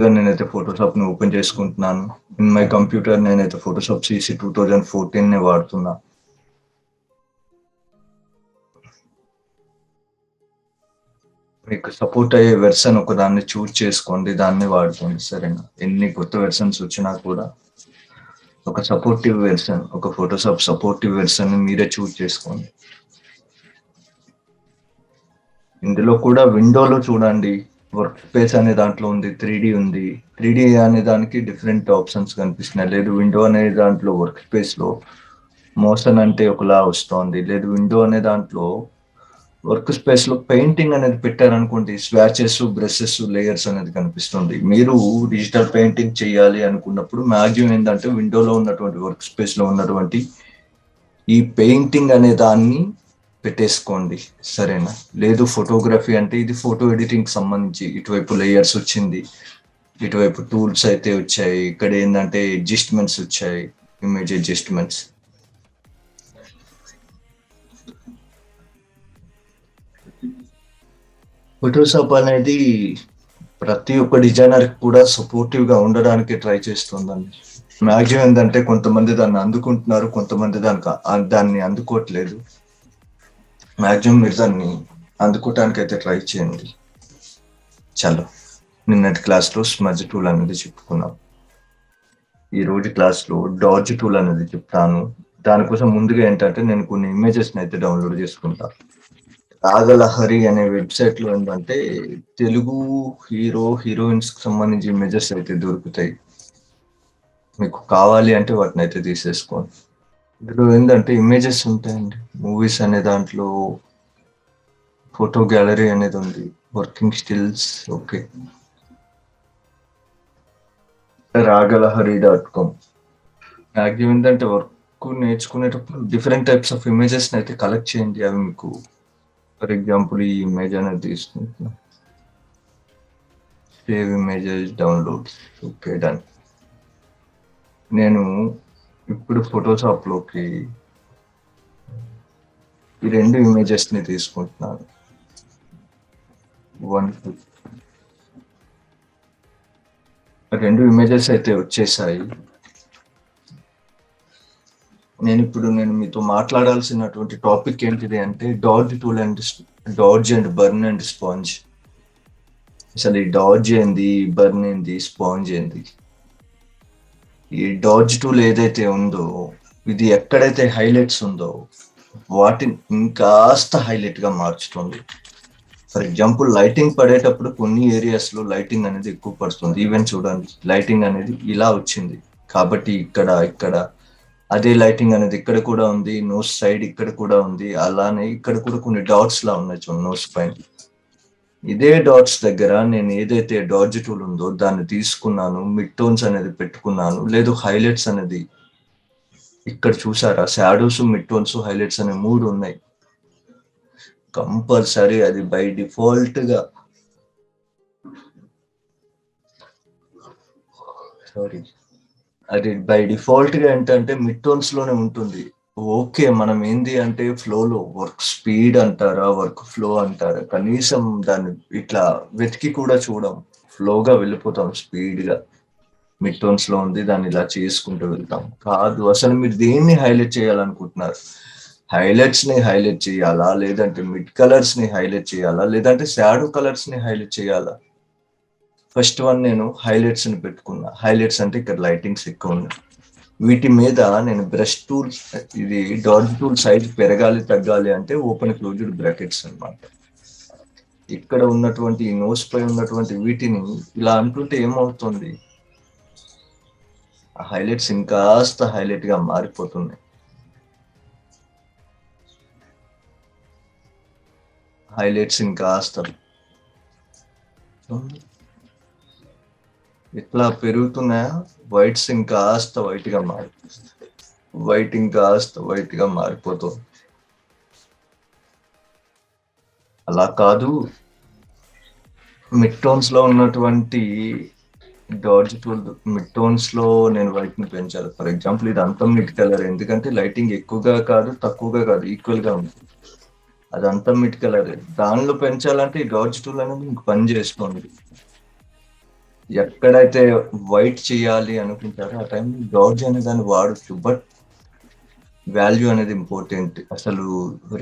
ముందుగా నేనైతే ఫోటోషాప్ని ఓపెన్ చేసుకుంటున్నాను. ఇన్ మై కంప్యూటర్ నేనైతే ఫోటోషాప్ CC 2014 వాడుతున్నా. మీకు సపోర్ట్ అయ్యే వెర్షన్ ఒకదాన్ని చూస్ చేసుకోండి, దాన్ని వాడుకోండి, సరేనా? ఎన్ని కొత్త వెర్షన్స్ వచ్చినా కూడా ఒక సపోర్టివ్ వెర్షన్, ఒక ఫోటోషాప్ సపోర్టివ్ వెర్షన్ మీరే చూస్ చేసుకోండి. ఇందులో కూడా విండోలో చూడండి, వర్క్ స్పేస్ అనే దాంట్లో ఉంది, 3D ఉంది. 3D అనే దానికి డిఫరెంట్ ఆప్షన్స్ కనిపిస్తున్నాయి. లేదు విండో అనే దాంట్లో వర్క్ స్పేస్లో మోషన్ అంటే ఒకలా వస్తుంది. లేదు విండో అనే దాంట్లో వర్క్ స్పేస్లో పెయింటింగ్ అనేది పెట్టారనుకోండి, స్వాచెస్, బ్రషెస్, లేయర్స్ అనేది కనిపిస్తుంది. మీరు డిజిటల్ పెయింటింగ్ చేయాలి అనుకున్నప్పుడు మ్యాక్సిమం ఏంటంటే విండోలో ఉన్నటువంటి వర్క్ స్పేస్లో ఉన్నటువంటి ఈ పెయింటింగ్ అనే దాన్ని పెట్టేసుకోండి, సరేనా? లేదు ఫోటోగ్రఫీ అంటే ఇది ఫోటో ఎడిటింగ్ సంబంధించి ఇటువైపు లేయర్స్ వచ్చింది, ఇటువైపు టూల్స్ అయితే వచ్చాయి. ఇక్కడ ఏంటంటే అడ్జస్ట్మెంట్స్ వచ్చాయి, ఇమేజ్ అడ్జస్ట్మెంట్స్. ఫోటోషాప్ అనేది ప్రతి ఒక్క డిజైనర్ కూడా సపోర్టివ్ గా ఉండడానికి ట్రై చేస్తుందండి. మ్యాక్సిమం ఏంటంటే కొంతమంది దాన్ని అందుకుంటున్నారు, కొంతమంది దాన్ని అందుకోవట్లేదు. మ్యాక్సిమం మీరు దాన్ని అందుకోవటానికి అయితే ట్రై చేయండి. చలో, నిన్నటి క్లాస్లో స్మజ్ టూల్ అనేది చెప్పుకున్నాం. ఈ రోజు క్లాస్లో డాడ్జ్ టూల్ అనేది చెప్తాను. దానికోసం ముందుగా ఏంటంటే నేను కొన్ని ఇమేజెస్ని అయితే డౌన్లోడ్ చేసుకుంటాను. రాగలహరి అనే వెబ్సైట్లో ఏంటంటే తెలుగు హీరోయిన్స్కి సంబంధించి ఇమేజెస్ అయితే దొరుకుతాయి. మీకు కావాలి అంటే వాటిని అయితే తీసేసుకోండి. ఇందులో ఏంటంటే ఇమేజెస్ ఉంటాయండి. మూవీస్ అనే దాంట్లో ఫోటో గ్యాలరీ అనేది ఉంది, వర్కింగ్ స్టిల్స్. ఓకే, రాగలహరి.com. మ్యాక్సిమం ఏంటంటే వర్క్ నేర్చుకునేటప్పుడు డిఫరెంట్ టైప్స్ ఆఫ్ ఇమేజెస్ని అయితే కలెక్ట్ చేయండి. అవి మీకు, ఫర్ ఎగ్జాంపుల్ ఈ ఇమేజ్ అనేది తీసుకుంటున్నా, save images downloads. Okay, done. నేను ఇప్పుడు ఫోటోషాప్లోకి ఈ రెండు ఇమేజెస్ని తీసుకుంటున్నాను. 1 2 రెండు ఇమేజెస్ అయితే వచ్చేసాయి. నేను మీతో మాట్లాడాల్సినటువంటి టాపిక్ ఏంటిది అంటే dodge tool and dodge and burn and sponge. అసలు ఈ డాడ్జ్ ఏంది, బర్న్ ఏంది, స్పాంజ్ ఏంది? ఈ డాడ్జ్ టూల్ ఏదైతే ఉందో ఇది ఎక్కడైతే హైలైట్స్ ఉందో వాటిని ఇంకాస్త హైలైట్ గా మార్చుతుంది. ఫర్ ఎగ్జాంపుల్ లైటింగ్ పడేటప్పుడు కొన్ని ఏరియాస్ లో లైటింగ్ అనేది ఎక్కువ పడుతుంది. ఈవెన్ చూడండి, లైటింగ్ అనేది ఇలా వచ్చింది కాబట్టి ఇక్కడ అదే లైటింగ్ అనేది ఇక్కడ కూడా ఉంది, నోస్ సైడ్ ఇక్కడ కూడా ఉంది, అలానే ఇక్కడ కూడా కొన్ని డాట్స్ లా ఉన్నాయి చూడండి నోస్ పైన. ఇదే డాట్స్ దగ్గర నేను ఏదైతే డాడ్జ్ టూల్ ఉందో దాన్ని తీసుకున్నాను, మిడ్ టోన్స్ అనేది పెట్టుకున్నాను. లేదు హైలైట్స్ అనేది ఇక్కడ చూసారా, షాడోస్, మిడ్ టోన్స్, హైలైట్స్ అనే 3 ఉన్నాయి. కంపల్సరీ అది బై డిఫాల్ట్ గా ఏంటంటే మిడ్ టోన్స్ లోనే ఉంటుంది. ఓకే, మనం ఏంది అంటే ఫ్లోలో వర్క్ స్పీడ్ అంటారా, వర్క్ ఫ్లో అంటారా, కనీసం దాన్ని ఇట్లా వెతికి కూడా చూడం, ఫ్లోగా వెళ్ళిపోతాం స్పీడ్ గా. మిడ్ టోన్స్ లో ఉంది, దాన్ని ఇలా చేసుకుంటూ వెళ్తాం. కాదు, అసలు మీరు దేన్ని హైలైట్ చేయాలనుకుంటున్నారు? హైలైట్స్ ని హైలైట్ చేయాలా, లేదంటే మిడ్ కలర్స్ ని హైలైట్ చేయాలా, లేదంటే షాడో కలర్స్ ని హైలైట్ చేయాలా? ఫస్ట్ వన్ నేను హైలైట్స్ ని పెట్టుకున్నా. హైలైట్స్ అంటే ఇక్కడ లైటింగ్స్ ఎక్కువ ఉన్నాయి. వీటి మీద నేను బ్రష్ టూల్స్, ఇది డాడ్జ్ టూల్ సైజ్ పెరగాలి తగ్గాలి అంటే ఓపెన్ క్లోజ్డ్ బ్రాకెట్స్ అన్నమాట. ఇక్కడ ఉన్నటువంటి నోస్ పై ఉన్నటువంటి వీటిని ఇలా అంటుంటే ఏమవుతుంది, ఆ హైలైట్స్ ఇంకాస్త హైలైట్ గా మారిపోతున్నాయి. హైలైట్స్ ఇంకాస్త ఇట్లా పెరుగుతున్నాయా, వైట్స్ ఇంకాస్త వైట్ గా మారిపోతుంది. అలా కాదు, మిడ్ టోన్స్ లో ఉన్నటువంటి డాడ్జ్ టూల్ మిడ్ టోన్స్ లో నేను వైట్ ని పెంచాలి. ఫర్ ఎగ్జాంపుల్ ఇది అంతా మిడ్ కలర్, ఎందుకంటే లైటింగ్ ఎక్కువగా కాదు తక్కువగా కాదు, ఈక్వల్ గా ఉంది. అదంతా మిడ్ కలర్. దానిలో పెంచాలంటే ఈ డాడ్జ్ టూల్ అనేది మీకు పని చేసుకోండి. ఎక్కడైతే వైట్ చేయాలి అనుకుంటారో ఆ టైం డాడ్జ్ అనే దాన్ని వాడచ్చు. బట్ వాల్యూ అనేది ఇంపార్టెంట్, అసలు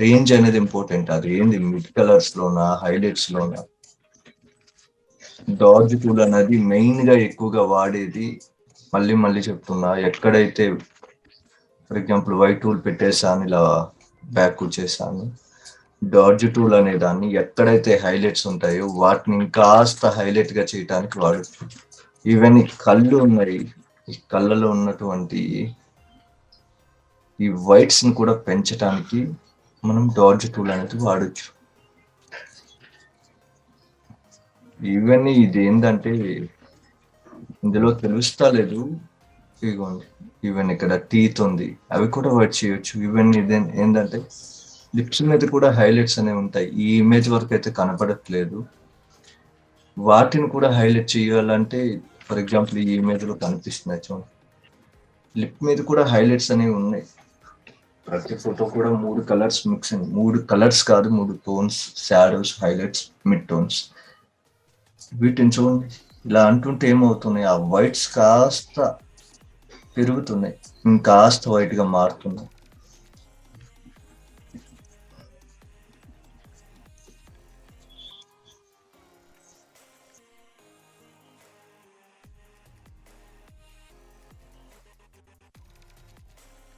రేంజ్ అనేది ఇంపార్టెంట్. అది ఏంది మిడ్ కలర్స్ లోనా హైలైట్స్ లోనా? డాడ్జ్ టూల్ అనేది మెయిన్ గా ఎక్కువగా వాడేది, మళ్ళీ మళ్ళీ చెప్తున్నా, ఎక్కడైతే ఫర్ ఎగ్జాంపుల్ వైట్ టూల్ పెట్టేసాను, ఇలా బ్యాక్ వచ్చేసాను, డాడ్జ్ టూల్ అనే దాన్ని ఎక్కడైతే హైలైట్స్ ఉంటాయో వాటిని ఇంకాస్త హైలైట్ గా చేయడానికి వాడచ్చు. ఈవెన్ ఈ కళ్ళు ఉన్నాయి, ఈ కళ్ళలో ఉన్నటువంటి ఈ వైట్స్ ని కూడా పెంచడానికి మనం డాడ్జ్ టూల్ అనేది వాడచ్చు. ఈవెన్ ఇది ఏంటంటే ఇందులో తెలుస్తా లేదు, ఇదిగోండి ఈవెన్ ఇక్కడ టీత్ ఉంది, అవి కూడా వైట్ చేయొచ్చు. ఈవెన్ ఇది ఏంటంటే లిప్స్ మీద కూడా హైలైట్స్ అనేవి ఉంటాయి, ఈ ఇమేజ్ వరకు అయితే కనపడట్లేదు. వాటిని కూడా హైలైట్ చేయాలంటే ఫర్ ఎగ్జాంపుల్ ఈ ఇమేజ్ లో కనిపిస్తున్నాయి చూడండి, లిప్ మీద కూడా హైలైట్స్ అనేవి ఉన్నాయి. ప్రతి ఫోటో కూడా 3 కలర్స్ మిక్సింగ్, 3 కలర్స్ కాదు 3 tones, shadows, highlights, mid tones. వీటిని చూడండి, ఇలా అంటుంటే ఏమవుతున్నాయి, ఆ వైట్స్ కాస్త పెరుగుతున్నాయి, ఇంకాస్త వైట్ గా మారుతున్నాయి.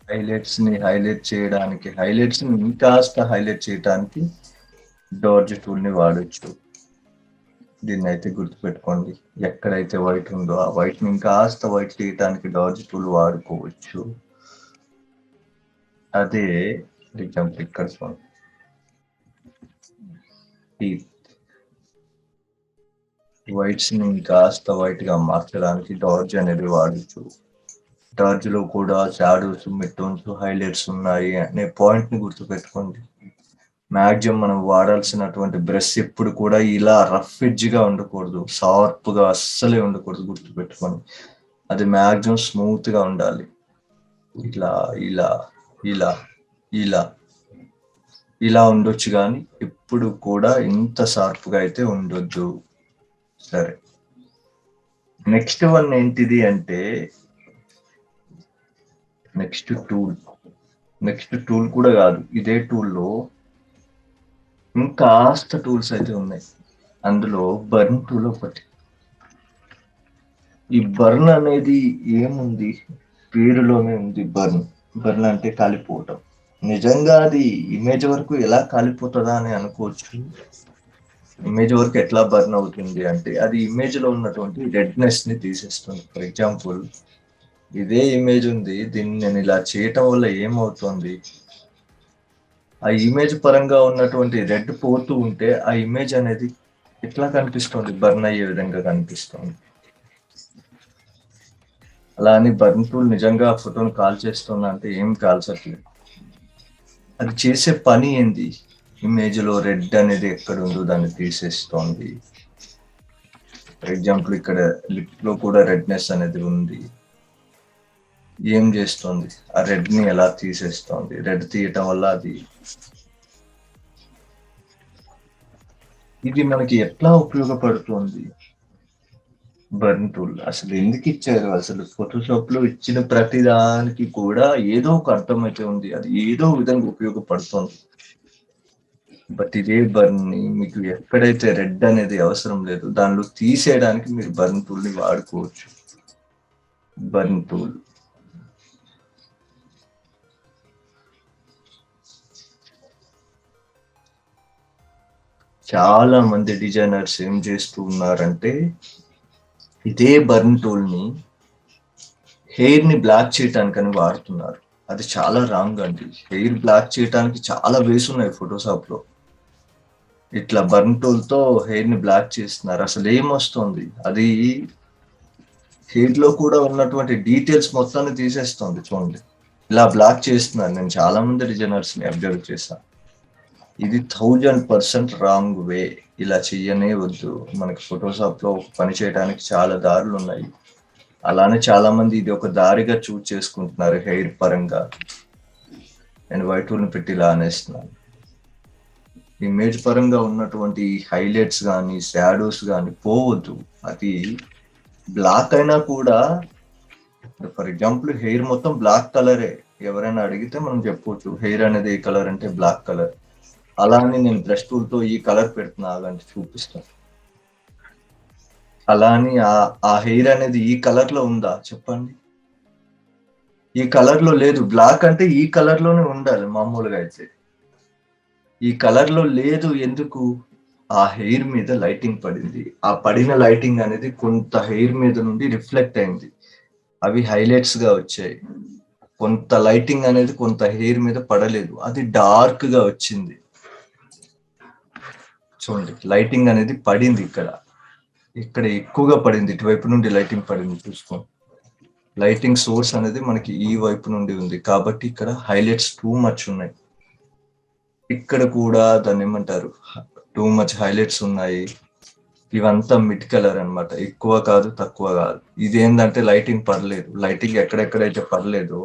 హైలైట్స్ ని హైలైట్ చేయడానికి, హైలైట్స్ ని ఇంకాస్త హైలైట్ చేయడానికి డాడ్జ్ టూల్ ని వాడచ్చు. దీన్ని అయితే గుర్తుపెట్టుకోండి, ఎక్కడైతే వైట్ ఉందో ఆ వైట్ ని ఇంకాస్త వైట్ చేయడానికి డాడ్జ్ టూల్ వాడుకోవచ్చు. అదే ఎగ్జాంపుల్ ఇక్కడ చూడండి, వైట్స్ ని ఇంకాస్త వైట్ గా మార్చడానికి డాడ్జ్ అనేది వాడచ్చు. డాడ్జ్ లో కూడా షాడోస్, మిడ్ టోన్స్, హైలైట్స్ ఉన్నాయి అనే పాయింట్ ని గుర్తుపెట్టుకోండి. మ్యాక్సిమం మనం వాడాల్సినటువంటి బ్రష్ ఎప్పుడు కూడా ఇలా రఫ్ ఎడ్జ్ గా ఉండకూడదు, షార్ప్ గా అస్సలే ఉండకూడదు, గుర్తుపెట్టుకోండి. అది మ్యాక్సిమం స్మూత్ గా ఉండాలి. ఇలా ఇలా ఇలా ఇలా ఇలా ఉండొచ్చు, కానీ ఎప్పుడు కూడా ఇంత షార్ప్ గా అయితే ఉండొద్దు. సరే, నెక్స్ట్ వన్ ఏంటిది అంటే నెక్స్ట్ టూల్ కూడా కాదు, ఇదే టూల్లో ఇంకాస్త టూల్స్ అయితే ఉన్నాయి. అందులో బర్న్ టూల్ ఒకటి. ఈ బర్న్ అనేది ఏముంది, పేరులోనే ఉంది బర్న్. బర్న్ అంటే కాలిపోవటం. నిజంగా అది ఇమేజ్ వరకు ఎలా కాలిపోతుందా అని అనుకోవచ్చు. ఇమేజ్ వరకు ఎట్లా బర్న్ అవుతుంది అంటే అది ఇమేజ్ లో ఉన్నటువంటి రెడ్నెస్ ని తీసేస్తుంది. ఫర్ ఎగ్జాంపుల్ ఇదే ఇమేజ్ ఉంది, దీన్ని నేను ఇలా చేయటం వల్ల ఏమవుతుంది, ఆ ఇమేజ్ పరంగా ఉన్నటువంటి రెడ్ పోతూ ఉంటే ఆ ఇమేజ్ అనేది ఎట్లా కనిపిస్తుంది, బర్న్ అయ్యే విధంగా కనిపిస్తుంది. అలా అని బర్న్ టూల్ నిజంగా ఫోటోని కాల్ చేస్తున్నా అంటే ఏం కాల్చట్లేదు. అది చేసే పని ఏంది, ఇమేజ్ లో రెడ్ అనేది ఎక్కడ ఉందో దాన్ని తీసేస్తోంది. ఫర్ ఎగ్జాంపుల్ ఇక్కడ లిప్ లో కూడా రెడ్నెస్ అనేది ఉంది, ఏం చేస్తుంది, ఆ రెడ్ ని ఎలా తీసేస్తోంది. రెడ్ తీయటం వల్ల అది, ఇది మనకి ఎట్లా ఉపయోగపడుతుంది బర్న్ టూల్. అసలు ఎందుకు ఇచ్చారు, అసలు ఫోటోషాప్ లో ఇచ్చిన ప్రతి దానికి కూడా ఏదో ఒక అర్థం అయితే ఉంది, అది ఏదో విధంగా ఉపయోగపడుతుంది. బట్ ఇదే బర్న్ ని మీకు ఎక్కడైతే రెడ్ అనేది అవసరం లేదు దానిలో తీసేయడానికి మీరు బర్న్ టూల్ ని వాడుకోవచ్చు. బర్న్ టూల్ చాలా మంది డిజైనర్స్ ఏం చేస్తూ ఉన్నారంటే ఇదే బర్న్ టూల్ ని హెయిర్ ని బ్లాక్ చేయటానికని వాడుతున్నారు. అది చాలా రాంగ్ అండి. హెయిర్ బ్లాక్ చేయడానికి చాలా వేస్ ఉన్నాయి ఫోటోషాప్ లో. ఇట్లా బర్న్ టూల్ తో హెయిర్ ని బ్లాక్ చేస్తున్నారు, అసలు ఏమొస్తుంది, అది హెయిర్ లో కూడా ఉన్నటువంటి డీటెయిల్స్ మొత్తాన్ని తీసేస్తుంది. చూడండి, ఇలా బ్లాక్ చేస్తున్నారు. నేను చాలా మంది డిజైనర్స్ ని అబ్జర్వ్ చేశాను. ఇది 1000% రాంగ్ వే. ఇలా చెయ్యనే వద్దు. మనకి ఫోటోషాప్ లో పని చేయడానికి చాలా దారులు ఉన్నాయి. అలానే చాలా మంది ఇది ఒక దారిగా చూజ్ చేసుకుంటున్నారు హెయిర్ పరంగా. నేను వైట్ టూల్ ని పెట్టి ఇలా అనేస్తున్నాను. ఇమేజ్ పరంగా ఉన్నటువంటి హైలైట్స్ కానీ షాడోస్ కానీ పోవద్దు. అది బ్లాక్ అయినా కూడా ఫర్ ఎగ్జాంపుల్ హెయిర్ మొత్తం బ్లాక్ కలరే, ఎవరైనా అడిగితే మనం చెప్పొచ్చు హెయిర్ అనేది ఏ కలర్ అంటే బ్లాక్ కలర్. అలా అని నేను బ్రష్ టూల్ తో ఈ కలర్ పెడుతున్నా అలాంటి చూపిస్తాను. అలా అని ఆ హెయిర్ అనేది ఈ కలర్ లో ఉందా చెప్పండి? ఈ కలర్ లో లేదు. బ్లాక్ అంటే ఈ కలర్ లోనే ఉండాలి మామూలుగా అయితే. ఈ కలర్ లో లేదు. ఎందుకు? ఆ హెయిర్ మీద లైటింగ్ పడింది. ఆ పడిన లైటింగ్ అనేది కొంత హెయిర్ మీద నుండి రిఫ్లెక్ట్ అయింది. అవి హైలైట్స్ గా వచ్చాయి. కొంత లైటింగ్ అనేది కొంత హెయిర్ మీద పడలేదు, అది డార్క్ గా వచ్చింది. చూడండి, లైటింగ్ అనేది పడింది ఇక్కడ ఎక్కువగా పడింది. ఇటువైపు నుండి లైటింగ్ పడింది, చూసుకోండి. లైటింగ్ సోర్స్ అనేది మనకి ఈ వైపు నుండి ఉంది కాబట్టి ఇక్కడ హైలైట్స్ టూ మచ్ ఉన్నాయి. ఇక్కడ కూడా దాన్ని ఏమంటారు, టూ మచ్ హైలైట్స్ ఉన్నాయి. ఇవంతా మిడ్ కలర్ అన్నమాట, ఎక్కువ కాదు తక్కువ కాదు. ఇదేంటంటే లైటింగ్ పడలేదు. లైటింగ్ ఎక్కడెక్కడైతే పడలేదో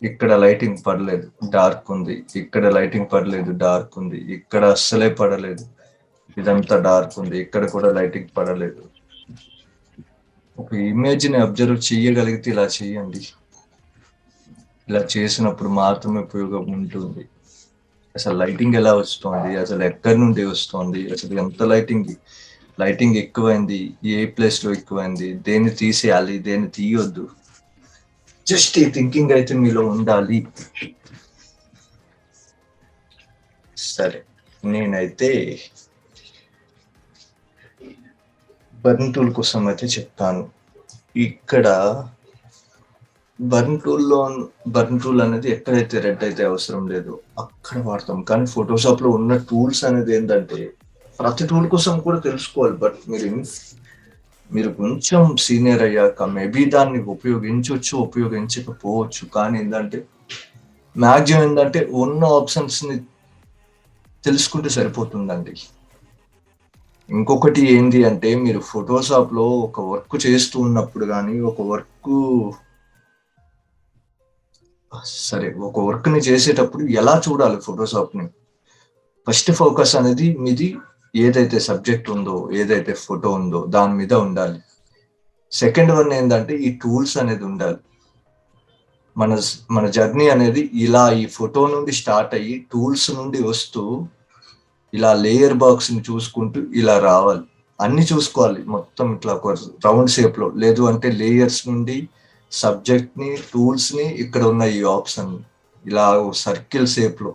ఇక్కడ లైటింగ్ పడలేదు, డార్క్ ఉంది. ఇక్కడ లైటింగ్ పడలేదు, డార్క్ ఉంది. ఇక్కడ అస్సలే పడలేదు, ఇదంతా డార్క్ ఉంది. ఇక్కడ కూడా లైటింగ్ పడలేదు. ఒక ఇమేజ్ ని అబ్జర్వ్ చేయగలిగితే ఇలా చేయండి. ఇలా చేసినప్పుడు మాత్రమే ఉపయోగం ఉంటుంది. అసలు లైటింగ్ ఎలా వస్తుంది, అసలు ఎక్కడి నుండి వస్తుంది, అసలు ఎంత లైటింగ్ ఎక్కువైంది, ఏ ప్లేస్ లో ఎక్కువైంది, దేన్ని తీసేయాలి, దేన్ని తీయొద్దు, జస్ట్ ఈ థింకింగ్ అయితే మీలో ఉండాలి. సరే, నేనైతే బర్న్ టూల్ కోసం అయితే చెప్తాను. ఇక్కడ బర్న్ టూల్ అనేది ఎక్కడైతే రెడ్ అయితే అవసరం లేదు అక్కడ వాడతాం. కానీ ఫోటోషాప్ లో ఉన్న టూల్స్ అనేది ఏంటంటే ప్రతి టూల్ కోసం కూడా తెలుసుకోవాలి. బట్ మీరు కొంచెం సీనియర్ అయ్యాక మేబీ దాన్ని ఉపయోగించకపోవచ్చు. కానీ ఏంటంటే మ్యాక్సిమం ఏంటంటే ఉన్న ఆప్షన్స్ ని తెలుసుకుంటే సరిపోతుందండి. ఇంకొకటి ఏంటి అంటే, మీరు ఫోటోషాప్ లో ఒక వర్క్ చేస్తూ ఉన్నప్పుడు కానీ ఒక వర్క్ ని చేసేటప్పుడు ఎలా చూడాలి ఫోటోషాప్ ని? ఫస్ట్ ఫోకస్ అనేది మీది ఏదైతే సబ్జెక్ట్ ఉందో, ఏదైతే ఫోటో ఉందో దాని మీద ఉండాలి. సెకండ్ వన్ ఏంటంటే ఈ టూల్స్ అనేది ఉండాలి. మన జర్నీ అనేది ఇలా ఈ ఫోటో నుండి స్టార్ట్ అయ్యి టూల్స్ నుండి వస్తూ ఇలా లేయర్ బాక్స్ ని చూసుకుంటూ ఇలా రావాలి. అన్ని చూసుకోవాలి మొత్తం ఇట్లా ఒక రౌండ్ షేప్ లో. లేదు అంటే లేయర్స్ నుండి సబ్జెక్ట్ ని, టూల్స్ ని, ఇక్కడ ఉన్న ఈ ఆప్షన్ ఇలా సర్కిల్ షేప్ లో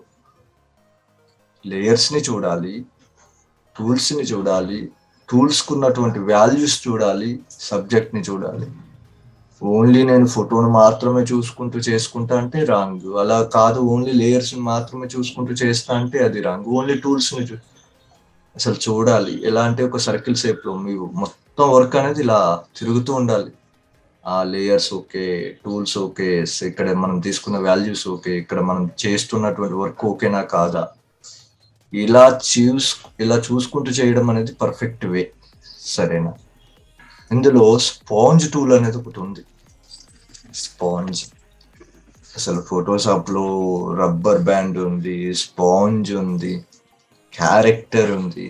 లేయర్స్ ని చూడాలి, టూల్స్ ని చూడాలి, టూల్స్ కు ఉన్నటువంటి వాల్యూస్ చూడాలి, సబ్జెక్ట్ ని చూడాలి. ఓన్లీ నేను ఫోటోను మాత్రమే చూసుకుంటూ చేసుకుంటా అంటే రాంగ్. అలా కాదు, ఓన్లీ లేయర్స్ మాత్రమే చూసుకుంటూ చేస్తా అంటే అది రాంగ్. ఓన్లీ టూల్స్ ని అసలు చూడాలి. ఎలా అంటే ఒక సర్కిల్ షేప్ లో మీరు మొత్తం వర్క్ అనేది ఇలా తిరుగుతూ ఉండాలి. ఆ లేయర్స్ ఓకే, టూల్స్ ఓకే, ఇక్కడ మనం తీసుకున్న వాల్యూస్ ఓకే, ఇక్కడ మనం చేస్తున్నటువంటి వర్క్ ఓకేనా కాదా, ఇలా చూసుకుంటూ చేయడం అనేది పర్ఫెక్ట్ వే. సరేనా? ఇందులో స్పాంజ్ టూల్ అనేది ఒకటి ఉంది. స్పాంజ్, అసలు ఫోటోషాప్ లో రబ్బర్ బ్యాండ్ ఉంది, స్పాంజ్ ఉంది, క్యారెక్టర్ ఉంది.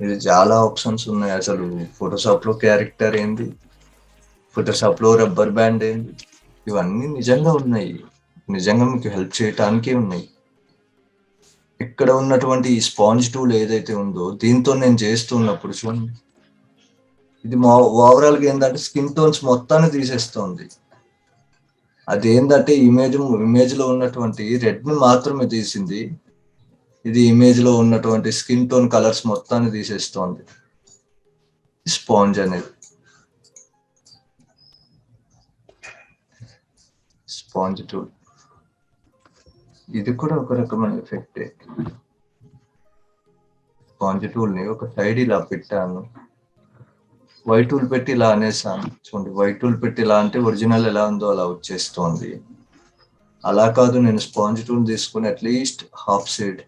ఇది చాలా ఆప్షన్స్ ఉన్నాయి. అసలు ఫోటోషాప్ లో క్యారెక్టర్ ఏంది, ఫోటోషాప్ లో రబ్బర్ బ్యాండ్ ఏంది, ఇవన్నీ నిజంగా ఉన్నాయి. నిజంగా మీకు హెల్ప్ చేయటానికే ఉన్నాయి. ఇక్కడ ఉన్నటువంటి ఈ స్పాంజ్ టూల్ ఏదైతే ఉందో దీంతో నేను చేస్తున్నప్పుడు చూడండి, ఇది ఓవరాల్ గా ఏంటంటే స్కిన్ టోన్స్ మొత్తాన్ని తీసేస్తుంది. అదేంటంటే ఇమేజ్ లో ఉన్నటువంటి రెడ్ ని మాత్రమే తీసింది. ఇది ఇమేజ్ లో ఉన్నటువంటి స్కిన్ టోన్ కలర్స్ మొత్తాన్ని తీసేస్తోంది స్పాంజ్ అనేది. స్పాంజ్ టూల్ ఇది కూడా ఒక రకమైన ఎఫెక్ట్. స్పాంజ్ టూల్ ని ఒక సైడ్ ఇలా పెట్టాను, వైట్ టూల్ పెట్టి ఇలా అనేసాను. చూడండి, వైట్ టూల్ పెట్టి ఇలా అంటే ఒరిజినల్ ఎలా ఉందో అలా వచ్చేస్తోంది. అలా కాదు, నేను స్పాంజ్ టూల్ తీసుకుని అట్లీస్ట్ హాఫ్ షేడ్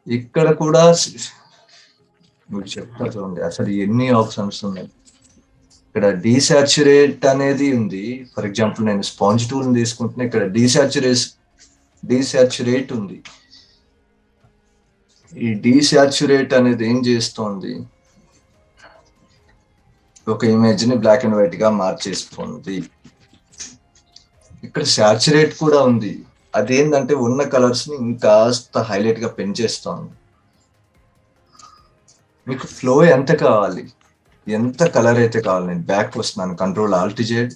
ఇక్కడ కూడా మీకు చెప్తా చూడండి, అసలు ఎన్ని ఆప్షన్స్ ఉన్నాయి. ఇక్కడ డీసాచురేట్ అనేది ఉంది. ఫర్ ఎగ్జాంపుల్ నేను స్పాంజ్ టూల్ తీసుకుంటున్నా, ఇక్కడ డీసాచురేట్ ఉంది. ఈ డీసాచురేట్ అనేది ఏం చేస్తోంది, ఒక ఇమేజ్ ని బ్లాక్ అండ్ వైట్ గా మార్చేస్తుంది. ఇక్కడ సాచురేట్ కూడా ఉంది, అదేంటంటే ఉన్న కలర్స్ ని ఇంకాస్త హైలైట్ గా పెంచేస్తోంది. మీకు ఫ్లో ఎంత కావాలి, ఎంత కలర్ అయితే కావాలి, నేను బ్యాక్ వస్తున్నాను, కంట్రోల్ ఆల్ట్ జెడ్.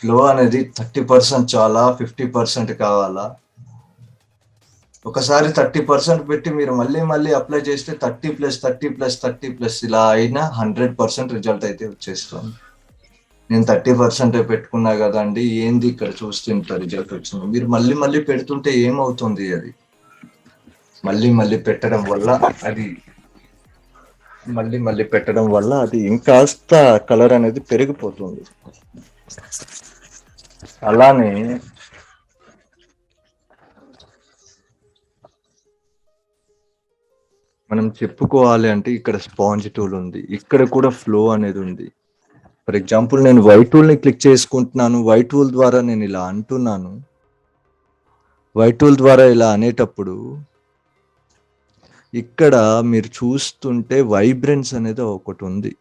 ఫ్లో అనేది 30% చాలా, 50% కావాలా? ఒకసారి 30% పెట్టి మీరు మళ్ళీ మళ్ళీ అప్లై చేస్తే 30+30+30+ ఇలా అయినా 100% రిజల్ట్ అయితే వచ్చేస్తుంది. నేను 30% పెట్టుకున్నా కదండి, ఏంది ఇక్కడ చూస్తే ఇంత రిజల్ట్ వచ్చింది. మీరు మళ్ళీ మళ్ళీ పెడుతుంటే ఏమవుతుంది, అది మళ్ళీ మళ్ళీ పెట్టడం వల్ల అది ఇంకాస్త కలర్ అనేది పెరిగిపోతుంది. అలానే మనం చెప్పుకోవాలి అంటే ఇక్కడ స్పాంజ్ టూల్ ఉంది, ఇక్కడ కూడా ఫ్లో అనేది ఉంది. ఫర్ ఎగ్జాంపుల్ నేను వైట్ టూల్ ని క్లిక్ చేసుకుంటున్నాను, వైట్ టూల్ ద్వారా నేను ఇలా అంటున్నాను. వైట్ టూల్ ద్వారా ఇలా అనేటప్పుడు ఇక్కడ మీరు చూస్తుంటే వైబ్రెన్స్ అనేది ఒకటి ఉంది.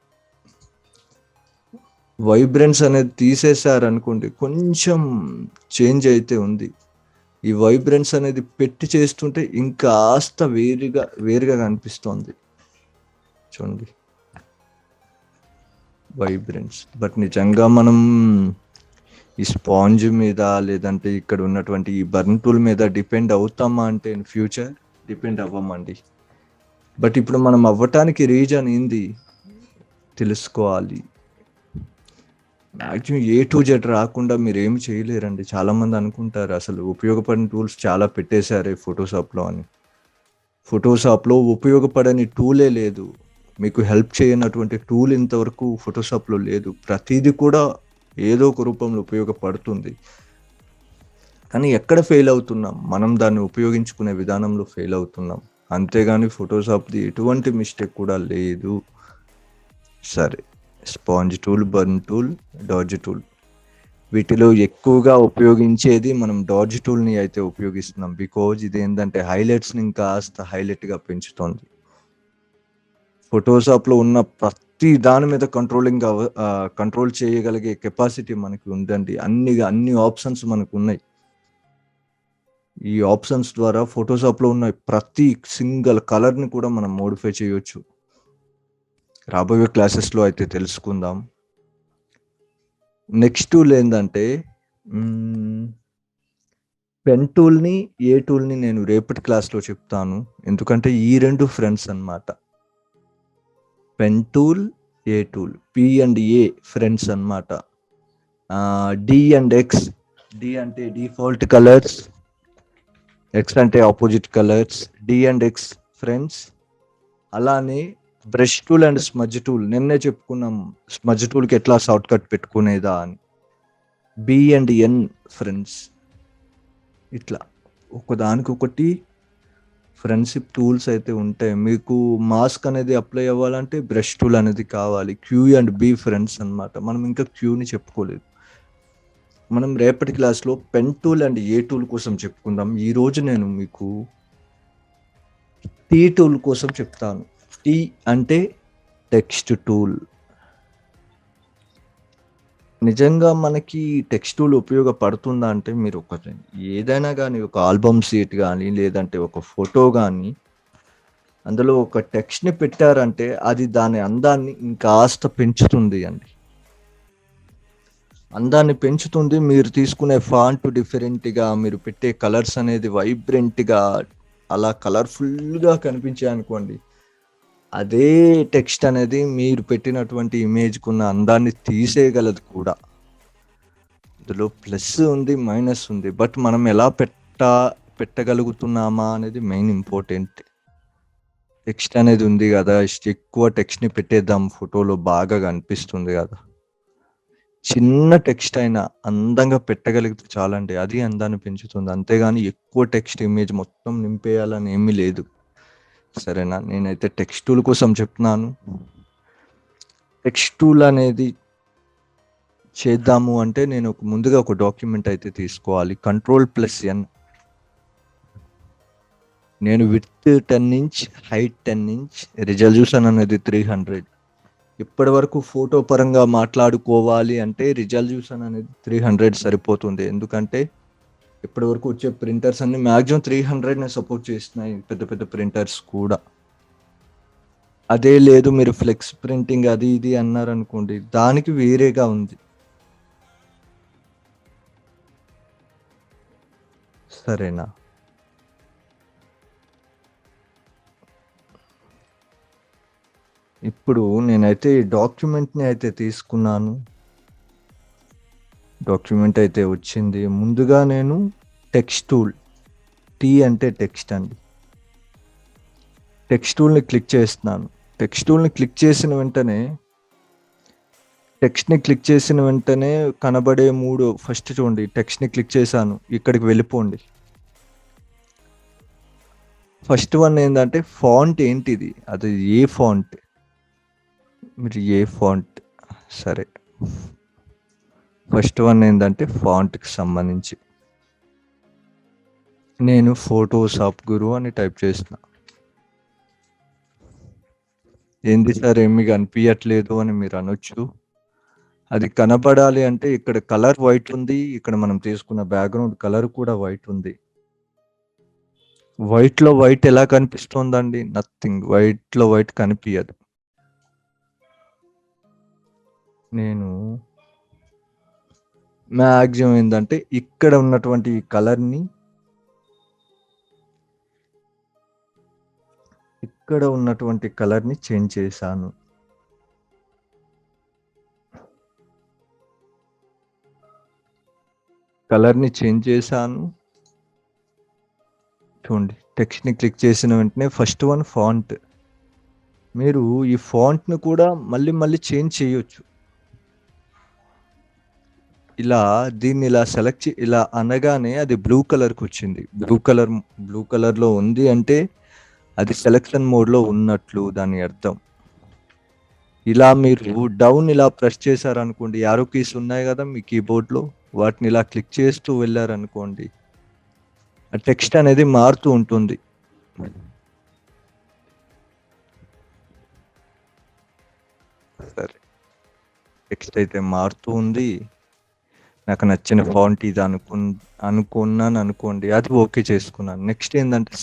వైబ్రెన్స్ అనేది తీసేశారనుకోండి, కొంచెం చేంజ్ అయితే ఉంది. ఈ వైబ్రెన్స్ అనేది పెట్టి చేస్తుంటే ఇంకాస్త వేరుగా కనిపిస్తోంది చూడండి వైబ్రెన్స్. బట్ నిజంగా మనం ఈ స్పాంజ్ మీద లేదంటే ఇక్కడ ఉన్నటువంటి ఈ బర్న్ టూల్ మీద డిపెండ్ అవుతామా అంటే ఇన్ ఫ్యూచర్ డిపెండ్ అవ్వమండి. బట్ ఇప్పుడు మనం అవ్వటానికి రీజన్ ఏంది తెలుసుకోవాలి. మ్యాక్సిమం A to Z రాకుండా మీరు ఏమి చేయలేరండి. చాలా మంది అనుకుంటారు అసలు ఉపయోగపడిన టూల్స్ చాలా పెట్టేశారే ఫోటోషాప్లో అని. ఫోటోషాప్లో ఉపయోగపడని టూలే లేదు, మీకు హెల్ప్ చేయనటువంటి టూల్ ఇంతవరకు ఫోటోషాప్లో లేదు. ప్రతిదీ కూడా ఏదో ఒక రూపంలో ఉపయోగపడుతుంది. కానీ ఎక్కడ ఫెయిల్ అవుతున్నాం, మనం దాన్ని ఉపయోగించుకునే విధానంలో ఫెయిల్ అవుతున్నాం. అంతేగాని ఫోటోషాప్ది ఎటువంటి మిస్టేక్ కూడా లేదు. సరే, sponge tool, burn tool, dodge tool, వీటిలో ఎక్కువగా ఉపయోగించేది మనం డాడ్జ్ టూల్ని అయితే ఉపయోగిస్తున్నాం. బికాజ్ ఇది ఏంటంటే హైలైట్స్ని కాస్త హైలైట్గా పెంచుతుంది. ఫోటోషాప్లో ఉన్న ప్రతి దాని మీద కంట్రోల్ చేయగలిగే కెపాసిటీ మనకి ఉందండి. అన్ని ఆప్షన్స్ మనకు ఉన్నాయి. ఈ ఆప్షన్స్ ద్వారా ఫోటోషాప్లో ఉన్న ప్రతి సింగిల్ కలర్ని కూడా మనం మోడిఫై చేయొచ్చు. రాబోయే క్లాసెస్లో అయితే తెలుసుకుందాం. నెక్స్ట్ టూల్ ఏంటంటే పెన్ టూల్ని, ఏ టూల్ని నేను రేపటి క్లాస్లో చెప్తాను. ఎందుకంటే ఈ రెండు ఫ్రెండ్స్ అన్నమాట. Pen tool, A tool, P and A friends అన్నమాట. D and X, D అంటే డిఫాల్ట్ కలర్స్, X అంటే opposite colours. D and X friends. అలానే brush tool and smudge tool, నిన్నే చెప్పుకున్నాం స్మజ్ టూల్కి ఎట్లా షార్ట్ కట్ పెట్టుకునేదా అని. B and N friends. ఇట్లా ఒకదానికొకటి ఫ్రెండ్షిప్ టూల్స్ అయితే ఉంటాయి. మీకు మాస్క్ అనేది అప్లై అవ్వాలంటే బ్రష్ టూల్ అనేది కావాలి. Q and B ఫ్రెండ్స్ అన్నమాట. మనం ఇంకా Qని చెప్పుకోలేదు. మనం రేపటి క్లాస్లో pen tool and A tool కోసం చెప్పుకుందాం. ఈరోజు నేను మీకు T టూల్ కోసం చెప్తాను. T అంటే టెక్స్ట్ టూల్. నిజంగా మనకి టెక్స్ట్ టూల్ ఉపయోగపడుతుందా అంటే, మీరు ఏదైనా కానీ ఒక ఆల్బమ్ షీట్ కానీ లేదంటే ఒక ఫోటో కానీ అందులో ఒక టెక్స్ట్ని పెట్టారంటే అది దాని అందాన్ని ఇంకాస్త పెంచుతుంది అండి. అందాన్ని పెంచుతుంది. మీరు తీసుకునే ఫాంట్ డిఫరెంట్గా, మీరు పెట్టే కలర్స్ అనేది వైబ్రెంట్గా అలా కలర్ఫుల్గా కనిపించాయి అనుకోండి, అదే టెక్స్ట్ అనేది మీరు పెట్టినటువంటి ఇమేజ్కి ఉన్న అందాన్ని తీసేయగలదు కూడా. ఇందులో ప్లస్ ఉంది, మైనస్ ఉంది. బట్ మనం ఎలా పెట్టగలుగుతున్నామా అనేది మెయిన్ ఇంపార్టెంట్. టెక్స్ట్ అనేది ఉంది కదా, ఎక్కువ టెక్స్ట్ని పెట్టేద్దాం, ఫోటోలో బాగా కనిపిస్తుంది కదా. చిన్న టెక్స్ట్ అయినా అందంగా పెట్టగలిగితే చాలండి, అది అందాన్ని పెంచుతుంది. అంతేగాని ఎక్కువ టెక్స్ట్ ఇమేజ్ మొత్తం నింపేయాలని ఏమీ లేదు. సరేనా, నేనైతే టెక్స్ట్ టూల్ కోసం చెప్తున్నాను. టెక్స్ట్ టూల్ అనేది చేద్దాము అంటే నేను ముందుగా ఒక డాక్యుమెంట్ అయితే తీసుకోవాలి. Ctrl+N. నేను width 10 inch, height 10 inch, resolution అనేది 300. ఇప్పటి వరకు ఫోటో పరంగా మాట్లాడుకోవాలి అంటే రిజల్యూషన్ అనేది 300 సరిపోతుంది. ఎందుకంటే ఇప్పటి వరకు వచ్చే ప్రింటర్స్ అన్ని మ్యాక్సిమం 300 సపోర్ట్ చేస్తున్నాయి, పెద్ద పెద్ద ప్రింటర్స్ కూడా. అదే లేదు మీరు ఫ్లెక్స్ ప్రింటింగ్ అది ఇది అన్నారనుకోండి, దానికి వేరేగా ఉంది. సరేనా? ఇప్పుడు నేనైతే ఈ డాక్యుమెంట్ని అయితే తీసుకున్నాను. డాక్యుమెంట్ అయితే వచ్చింది. ముందుగా నేను టెక్స్ట్ టూల్, టీ అంటే టెక్స్ట్ అండి, టెక్స్ట్ టూల్ని క్లిక్ చేస్తున్నాను. టెక్స్ట్ టూల్ని క్లిక్ చేసిన వెంటనే టెక్స్ట్ని క్లిక్ చేసిన వెంటనే కనబడే ఫస్ట్ చూడండి, టెక్స్ట్ని క్లిక్ చేశాను, ఇక్కడికి వెళ్ళిపోండి. ఫస్ట్ వన్ ఏంటంటే ఫాంట్ ఏంటిది, అది ఏ ఫాంట్, మీరు ఏ ఫాంట్, సరే ఫస్ట్ వన్ ఏంటంటే ఫాంట్కి సంబంధించి నేను ఫోటోషాప్ గురు అని టైప్ చేసిన. ఏంది సార్ ఏమి కనిపించట్లేదు అని మీరు అనొచ్చు. అది కనపడాలి అంటే ఇక్కడ కలర్ వైట్ ఉంది, ఇక్కడ మనం తీసుకున్న బ్యాక్గ్రౌండ్ కలర్ కూడా వైట్ ఉంది. వైట్లో వైట్ ఎలా కనిపిస్తోందండి? నథింగ్, వైట్లో వైట్ కనిపించదు. నేను మ్యాక్సిమం ఏంటంటే ఇక్కడ ఉన్నటువంటి కలర్ని, ఇక్కడ ఉన్నటువంటి కలర్ని చేంజ్ చేశాను. కలర్ని చేంజ్ చేశాను. చూడండి, టెక్స్ట్ని క్లిక్ చేసిన వెంటనే ఫస్ట్ వన్ ఫాంట్. మీరు ఈ ఫాంట్ను కూడా మళ్ళీ మళ్ళీ చేంజ్ చేయొచ్చు. ఇలా దీన్ని ఇలా సెలెక్ట్ ఇలా అనగానే అది బ్లూ కలర్కి వచ్చింది. బ్లూ కలర్లో ఉంది అంటే అది సెలెక్షన్ మోడ్లో ఉన్నట్లు దాని అర్థం. ఇలా మీరు డౌన్ ఇలా ప్రెస్ చేశారనుకోండి, యారో కీస్ ఉన్నాయి కదా మీ కీబోర్డ్లో, వాటిని ఇలా క్లిక్ చేస్తూ వెళ్ళారనుకోండి, ఆ టెక్స్ట్ అనేది మారుతూ ఉంటుంది. సరే, టెక్స్ట్ అయితే మారుతూ ఉంది. నాకు నచ్చిన ఫాంట్ ఇది అనుకున్నాను అనుకోండి, అది ఓకే చేసుకున్నాను. నెక్స్ట్ ఏంటంటే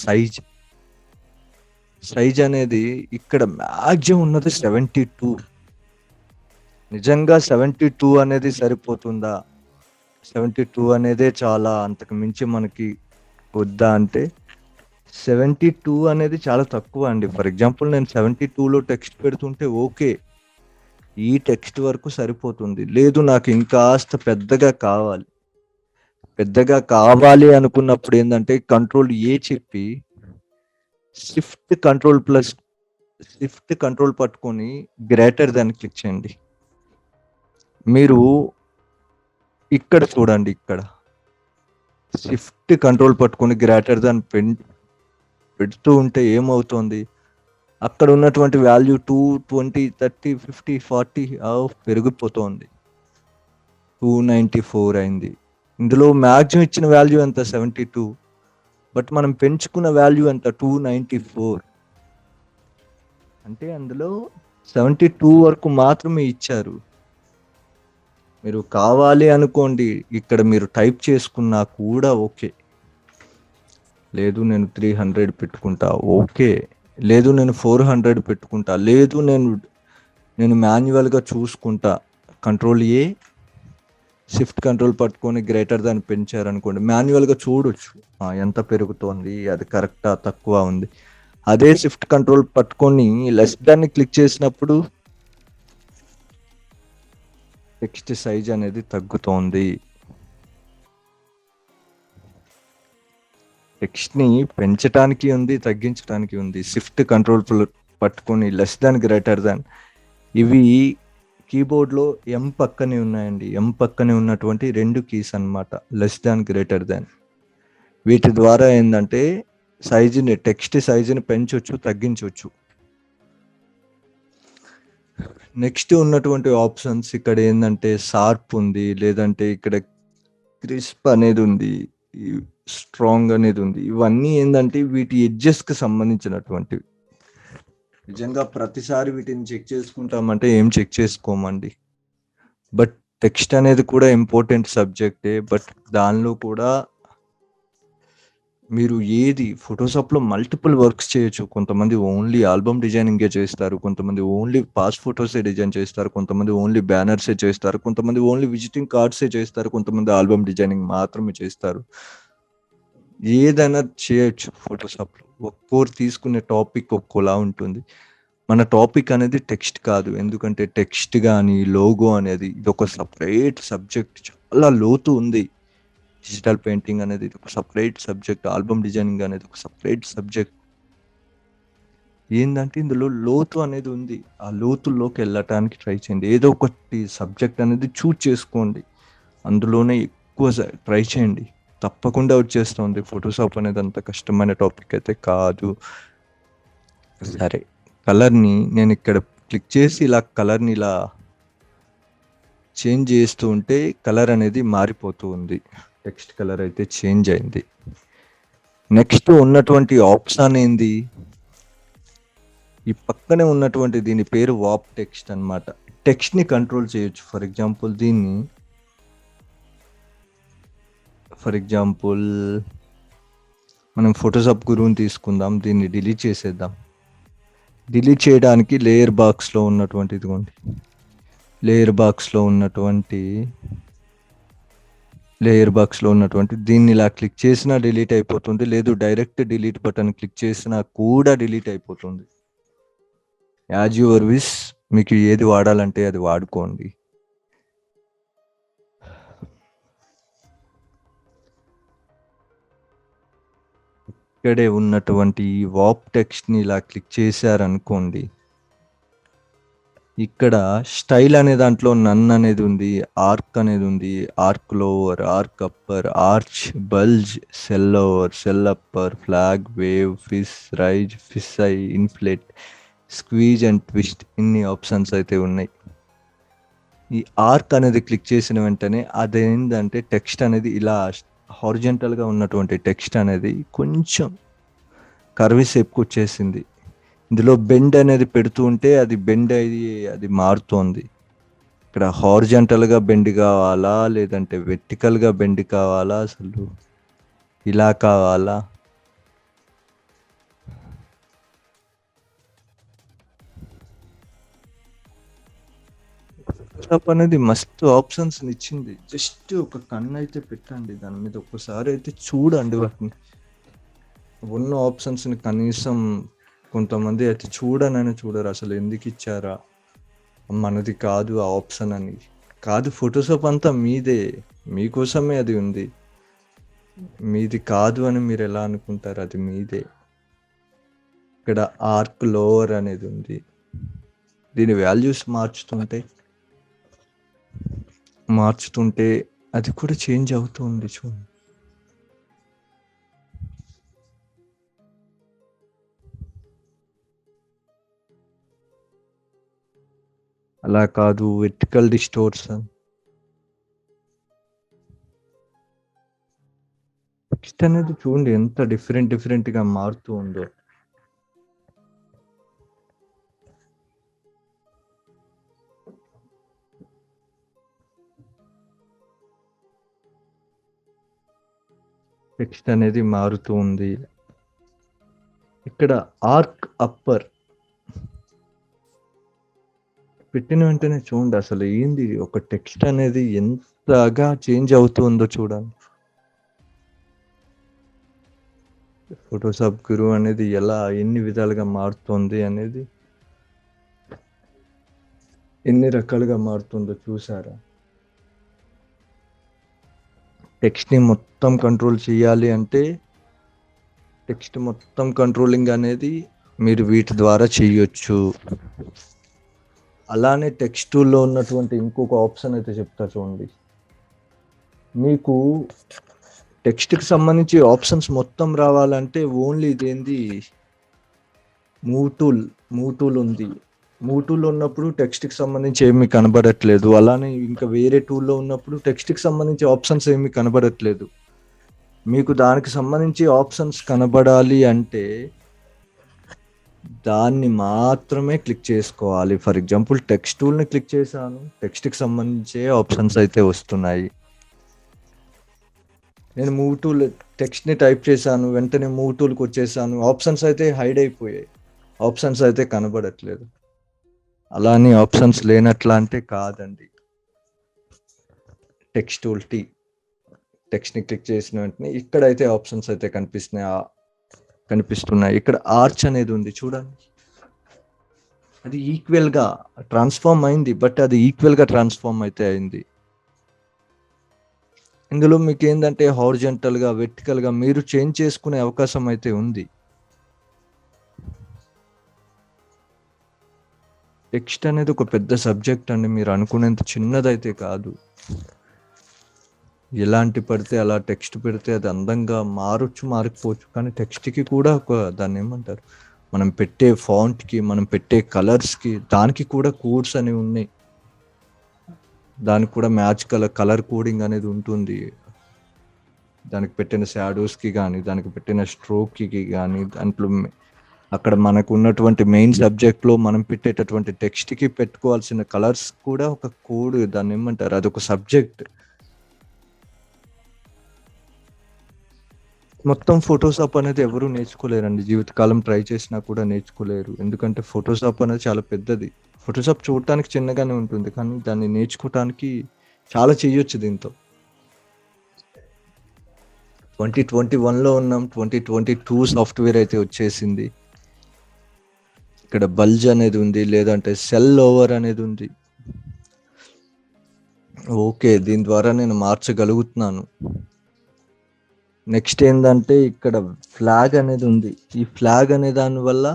సైజ్ అనేది ఇక్కడ మ్యాక్సిమం ఉన్నది 72. నిజంగా 72 అనేది సరిపోతుందా? 72 అనేదే చాలా, అంతకు మించి మనకి వద్దా అంటే 72 అనేది చాలా తక్కువ అండి. ఫర్ ఎగ్జాంపుల్ నేను 72లో టెక్స్ట్ పెడుతుంటే ఓకే, ఈ టెక్స్ట్ వరకు సరిపోతుంది. లేదు నాకు ఇంకాస్త పెద్దగా అనుకున్నప్పుడు ఏంటంటే కంట్రోల్ చెప్పి షిఫ్ట్ కంట్రోల్ పట్టుకొని గ్రేటర్ దాన్ని క్లిక్ చేయండి. మీరు ఇక్కడ చూడండి, ఇక్కడ షిఫ్ట్ కంట్రోల్ పట్టుకొని గ్రేటర్ దాన్ పెడుతూ ఉంటే ఏమవుతుంది, అక్కడ ఉన్నటువంటి వాల్యూ 2, 20, 30, 50, 40 పెరిగిపోతుంది. 294 అయింది. ఇందులో మ్యాక్సిమం ఇచ్చిన వాల్యూ ఎంత? 72. బట్ మనం పెంచుకున్న వాల్యూ ఎంత? 294. అంటే అందులో 72 వరకు మాత్రమే ఇచ్చారు. మీరు కావాలి అనుకోండి, ఇక్కడ మీరు టైప్ చేసుకున్నా కూడా ఓకే. లేదు నేను 300 పెట్టుకుంటా, ఓకే. లేదు నేను 400 పెట్టుకుంటా, లేదు నేను మాన్యువల్గా చూసుకుంటా. కంట్రోల్ షిఫ్ట్ కంట్రోల్ పట్టుకొని గ్రేటర్ దాన్ని పెంచారనుకోండి, మాన్యువల్గా చూడొచ్చు ఎంత పెరుగుతోంది, అది కరెక్టా తక్కువ ఉంది. అదే షిఫ్ట్ కంట్రోల్ పట్టుకొని లెస్ దాన్ని క్లిక్ చేసినప్పుడు టెక్స్ట్ సైజ్ అనేది తగ్గుతోంది. టెక్స్ట్ని పెంచడానికి ఉంది, తగ్గించడానికి ఉంది. షిఫ్ట్ కంట్రోల్ పట్టుకొని లెస్ దాన్, గ్రేటర్ దాన్, ఇవి కీబోర్డ్లో ఎం పక్కనే ఉన్నాయండి. ఎం పక్కనే ఉన్నటువంటి 2 కీస్ అన్నమాట, లెస్ దాన్, గ్రేటర్ దాన్. వీటి ద్వారా ఏంటంటే టెక్స్ట్ సైజుని పెంచవచ్చు, తగ్గించవచ్చు. నెక్స్ట్ ఉన్నటువంటి ఆప్షన్స్ ఇక్కడ ఏంటంటే షార్ప్ ఉంది, లేదంటే ఇక్కడ క్రిస్ప్ అనేది ఉంది. స్ట్రాంగ్ అనేది ఉంది. ఇవన్నీ ఏంటంటే వీటి ఎడ్జెస్కి సంబంధించినటువంటివి. నిజంగా ప్రతిసారి వీటిని చెక్ చేసుకుంటామంటే ఏం చెక్ చేసుకోమండి. బట్ టెక్స్ట్ అనేది కూడా ఇంపార్టెంట్ సబ్జెక్టే. బట్ దానిలో కూడా మీరు ఏది ఫోటోషాప్లో మల్టిపుల్ వర్క్స్ చేయొచ్చు. కొంతమంది ఓన్లీ ఆల్బమ్ డిజైనింగే చేస్తారు, కొంతమంది ఓన్లీ పాస్ ఫొటోసే డిజైన్ చేస్తారు, కొంతమంది ఓన్లీ బ్యానర్సే చేస్తారు, కొంతమంది ఓన్లీ విజిటింగ్ కార్డ్సే చేస్తారు, కొంతమంది ఆల్బమ్ డిజైనింగ్ మాత్రమే చేస్తారు. ఏదైనా చేయొచ్చు ఫోటోషాప్లో. ఒక్కోరు తీసుకునే టాపిక్ ఒక్కోలా ఉంటుంది. మన టాపిక్ అనేది టెక్స్ట్ కాదు, ఎందుకంటే టెక్స్ట్ కానీ లోగో అనేది ఇది ఒక సపరేట్ సబ్జెక్ట్, చాలా లోతు ఉంది. డిజిటల్ పెయింటింగ్ అనేది ఒక సపరేట్ సబ్జెక్ట్, ఆల్బమ్ డిజైనింగ్ అనేది ఒక సపరేట్ సబ్జెక్ట్. ఏంటంటే ఇందులో లోతు అనేది ఉంది. ఆ లోతుల్లోకి వెళ్ళటానికి ట్రై చేయండి. ఏదో ఒకటి సబ్జెక్ట్ అనేది చూజ్ చేసుకోండి, అందులోనే ఎక్కువ ట్రై చేయండి, తప్పకుండా వచ్చేస్తుంది. ఫోటోషాప్ అనేది అంత కష్టమైన టాపిక్ అయితే కాదు. సరే, కలర్ని నేను ఇక్కడ క్లిక్ చేసి ఇలా కలర్ని ఇలా చేంజ్ చేస్తూ ఉంటే కలర్ అనేది మారిపోతూ ఉంది. టెక్స్ట్ కలర్ అయితే చేంజ్ అయింది. నెక్స్ట్ ఉన్నటువంటి ఆప్షన్ ఏంది, ఈ పక్కనే ఉన్నటువంటి దీని పేరు వాప్ టెక్స్ట్ అనమాట. టెక్స్ట్ని కంట్రోల్ చేయొచ్చు. ఫర్ ఎగ్జాంపుల్ మనం ఫోటోషాప్ గురువుని తీసుకుందాం, దీన్ని డిలీట్ చేసేద్దాం. డిలీట్ చేయడానికి లేయర్ బాక్స్లో ఉన్నటువంటి ఇదిగోండి, లేయర్ బాక్స్లో ఉన్నటువంటి దీన్ని ఇలా క్లిక్ చేసినా డిలీట్ అయిపోతుంది, లేదు డైరెక్ట్ డిలీట్ బటన్ క్లిక్ చేసినా కూడా డిలీట్ అయిపోతుంది. యాజ్ యువర్ విష్, మీకు ఏది వాడాలంటే అది వాడుకోండి. ఇక్కడే ఉన్నటువంటి వాప్ టెక్స్ట్ని ఇలా క్లిక్ చేశారనుకోండి, ఇక్కడ స్టైల్ అనే దాంట్లో నన్ అనేది ఉంది, ఆర్క్ అనేది ఉంది, arc lower, arc upper, arch, bulge, shell lower, shell upper, flag, wave, fish, rise, fisheye, inflate, squeeze and twist, ఇన్ని ఆప్షన్స్ అయితే ఉన్నాయి. ఈ ఆర్క్ అనేది క్లిక్ చేసిన వెంటనే అదేంటంటే టెక్స్ట్ అనేది ఇలా హారిజంటల్గా ఉన్నటువంటి టెక్స్ట్ అనేది కొంచెం కర్వీ షేప్కి వచ్చేసింది. ఇందులో బెండ్ అనేది పెడుతూ ఉంటే అది బెండ్ అయ్యి అది మారుతోంది. ఇక్కడ హారిజంటల్గా బెండ్ కావాలా, లేదంటే వెర్టికల్గా బెండ్ కావాలా, అసలు ఇలా కావాలా? ఫోటోషాప్ అనేది మస్తు ఆప్షన్స్ ఇచ్చింది. జస్ట్ ఒక కన్ను అయితే పెట్టండి దాని మీద, ఒక్కసారి అయితే చూడండి వాటిని. ఉన్న ఆప్షన్స్ని కనీసం కొంతమంది అయితే చూడనని చూడరు. అసలు ఎందుకు ఇచ్చారా, మనది కాదు ఆ ఆప్షన్ అని. కాదు, ఫోటోషాప్ అంతా మీదే, మీకోసమే అది ఉంది. మీది కాదు అని మీరు ఎలా అనుకుంటారు, అది మీదే. ఇక్కడ ఆర్క్ లోవర్ అనేది ఉంది, దీని వాల్యూస్ మార్చుతుంటే అది కూడా చేంజ్ అవుతుంది చూడండి. అలా కాదు, వెర్టికల్ డిస్టోర్షన్, టెక్స్ట్ అనేది చూడండి ఎంత డిఫరెంట్గా మారుతూ ఉందో. టెక్స్ట్ అనేది మారుతూ ఉంది. ఇక్కడ ఆర్క్ అప్పర్ పెట్టిన వెంటనే చూడండి అసలు ఏంది, ఒక టెక్స్ట్ అనేది ఎంతగా చేంజ్ అవుతుందో చూడండి. ఫోటోషాప్ గురువు అనేది ఎలా ఎన్ని విధాలుగా మారుతుంది అనేది, ఎన్ని రకాలుగా మారుతుందో చూసారా? టెక్స్ట్ని మొత్తం కంట్రోల్ చేయాలి అంటే టెక్స్ట్ మొత్తం కంట్రోలింగ్ అనేది మీరు వీటి ద్వారా చేయొచ్చు. అలానే టెక్స్ట్ టూల్లో ఉన్నటువంటి ఇంకొక ఆప్షన్ అయితే చెప్తా చూడండి. మీకు టెక్స్ట్కి సంబంధించి ఆప్షన్స్ మొత్తం రావాలంటే ఓన్లీ ఇదేంది మూవ్ టూల్ ఉంది. మూవ్ టూల్లో ఉన్నప్పుడు టెక్స్ట్కి సంబంధించి ఏమీ కనబడట్లేదు. అలానే ఇంకా వేరే టూల్లో ఉన్నప్పుడు టెక్స్ట్కి సంబంధించి ఆప్షన్స్ ఏమీ కనబడట్లేదు. మీకు దానికి సంబంధించి ఆప్షన్స్ కనబడాలి అంటే దాన్ని మాత్రమే క్లిక్ చేసుకోవాలి. ఫర్ ఎగ్జాంపుల్ టెక్స్ట్ టూల్ని క్లిక్ చేశాను, టెక్స్ట్కి సంబంధించే ఆప్షన్స్ అయితే వస్తున్నాయి. నేను మూవ్ టూల్ టెక్స్ట్ని టైప్ చేశాను, వెంటనే మూవ్ టూల్కి వచ్చేసాను, ఆప్షన్స్ అయితే హైడ్ అయిపోయాయి, ఆప్షన్స్ అయితే కనబడట్లేదు. అలా అని ఆప్షన్స్ లేనట్లా అంటే కాదండి. టెక్స్ట్ టూల్ టెక్స్ట్ని క్లిక్ చేసిన వెంటనే ఇక్కడైతే ఆప్షన్స్ అయితే కనిపిస్తున్నాయి. ఇక్కడ ఆర్చ్ అనేది ఉంది చూడండి, అది ఈక్వల్గా ట్రాన్స్ఫార్మ్ అయింది, బట్ అది ఈక్వల్గా ట్రాన్స్ఫార్మ్ అయితే అయింది. ఇందులో మీకు ఏంటంటే హారిజాంటల్గా, వెర్టికల్గా మీరు చేంజ్ చేసుకునే అవకాశం అయితే ఉంది. టెక్స్ట్ అనేది ఒక పెద్ద సబ్జెక్ట్ అండి, మీరు అనుకునేంత చిన్నదైతే కాదు. ఎలాంటి పడితే అలా టెక్స్ట్ పెడితే అది అందంగా మారకపోవచ్చు, కానీ టెక్స్ట్కి కూడా ఒక దాన్ని ఏమంటారు, మనం పెట్టే ఫాంట్కి, మనం పెట్టే కలర్స్కి, దానికి కూడా కోడ్స్ అనేవి ఉన్నాయి. దానికి కూడా మ్యాచ్ కలర్ కోడింగ్ అనేది ఉంటుంది. దానికి పెట్టిన షాడోస్కి కానీ, దానికి పెట్టిన స్ట్రోక్కి కానీ, దాంట్లో అక్కడ మనకు ఉన్నటువంటి మెయిన్ సబ్జెక్ట్లో మనం పెట్టేటటువంటి టెక్స్ట్కి పెట్టుకోవాల్సిన కలర్స్ కూడా ఒక కోడ్, దాన్ని ఏమంటారు, అది ఒక సబ్జెక్ట్. మొత్తం ఫోటోషాప్ అనేది ఎవరు నేర్చుకోలేరండి, జీవితకాలం ట్రై చేసినా కూడా నేర్చుకోలేరు. ఎందుకంటే ఫోటోషాప్ అనేది చాలా పెద్దది. ఫోటోషాప్ చూడటానికి చిన్నగానే ఉంటుంది, కానీ దాన్ని నేర్చుకోవటానికి చాలా చేయొచ్చు. దీంతో 2021లో ఉన్నాం, 2022 సాఫ్ట్వేర్ అయితే వచ్చేసింది. ఇక్కడ బల్జ్ అనేది ఉంది, లేదంటే సెల్ ఓవర్ అనేది ఉంది. ఓకే, దీని ద్వారా నేను మార్చగలుగుతున్నాను. నెక్స్ట్ ఏంటంటే ఇక్కడ ఫ్లాగ్ అనేది ఉంది. ఈ ఫ్లాగ్ అనే దానివల్ల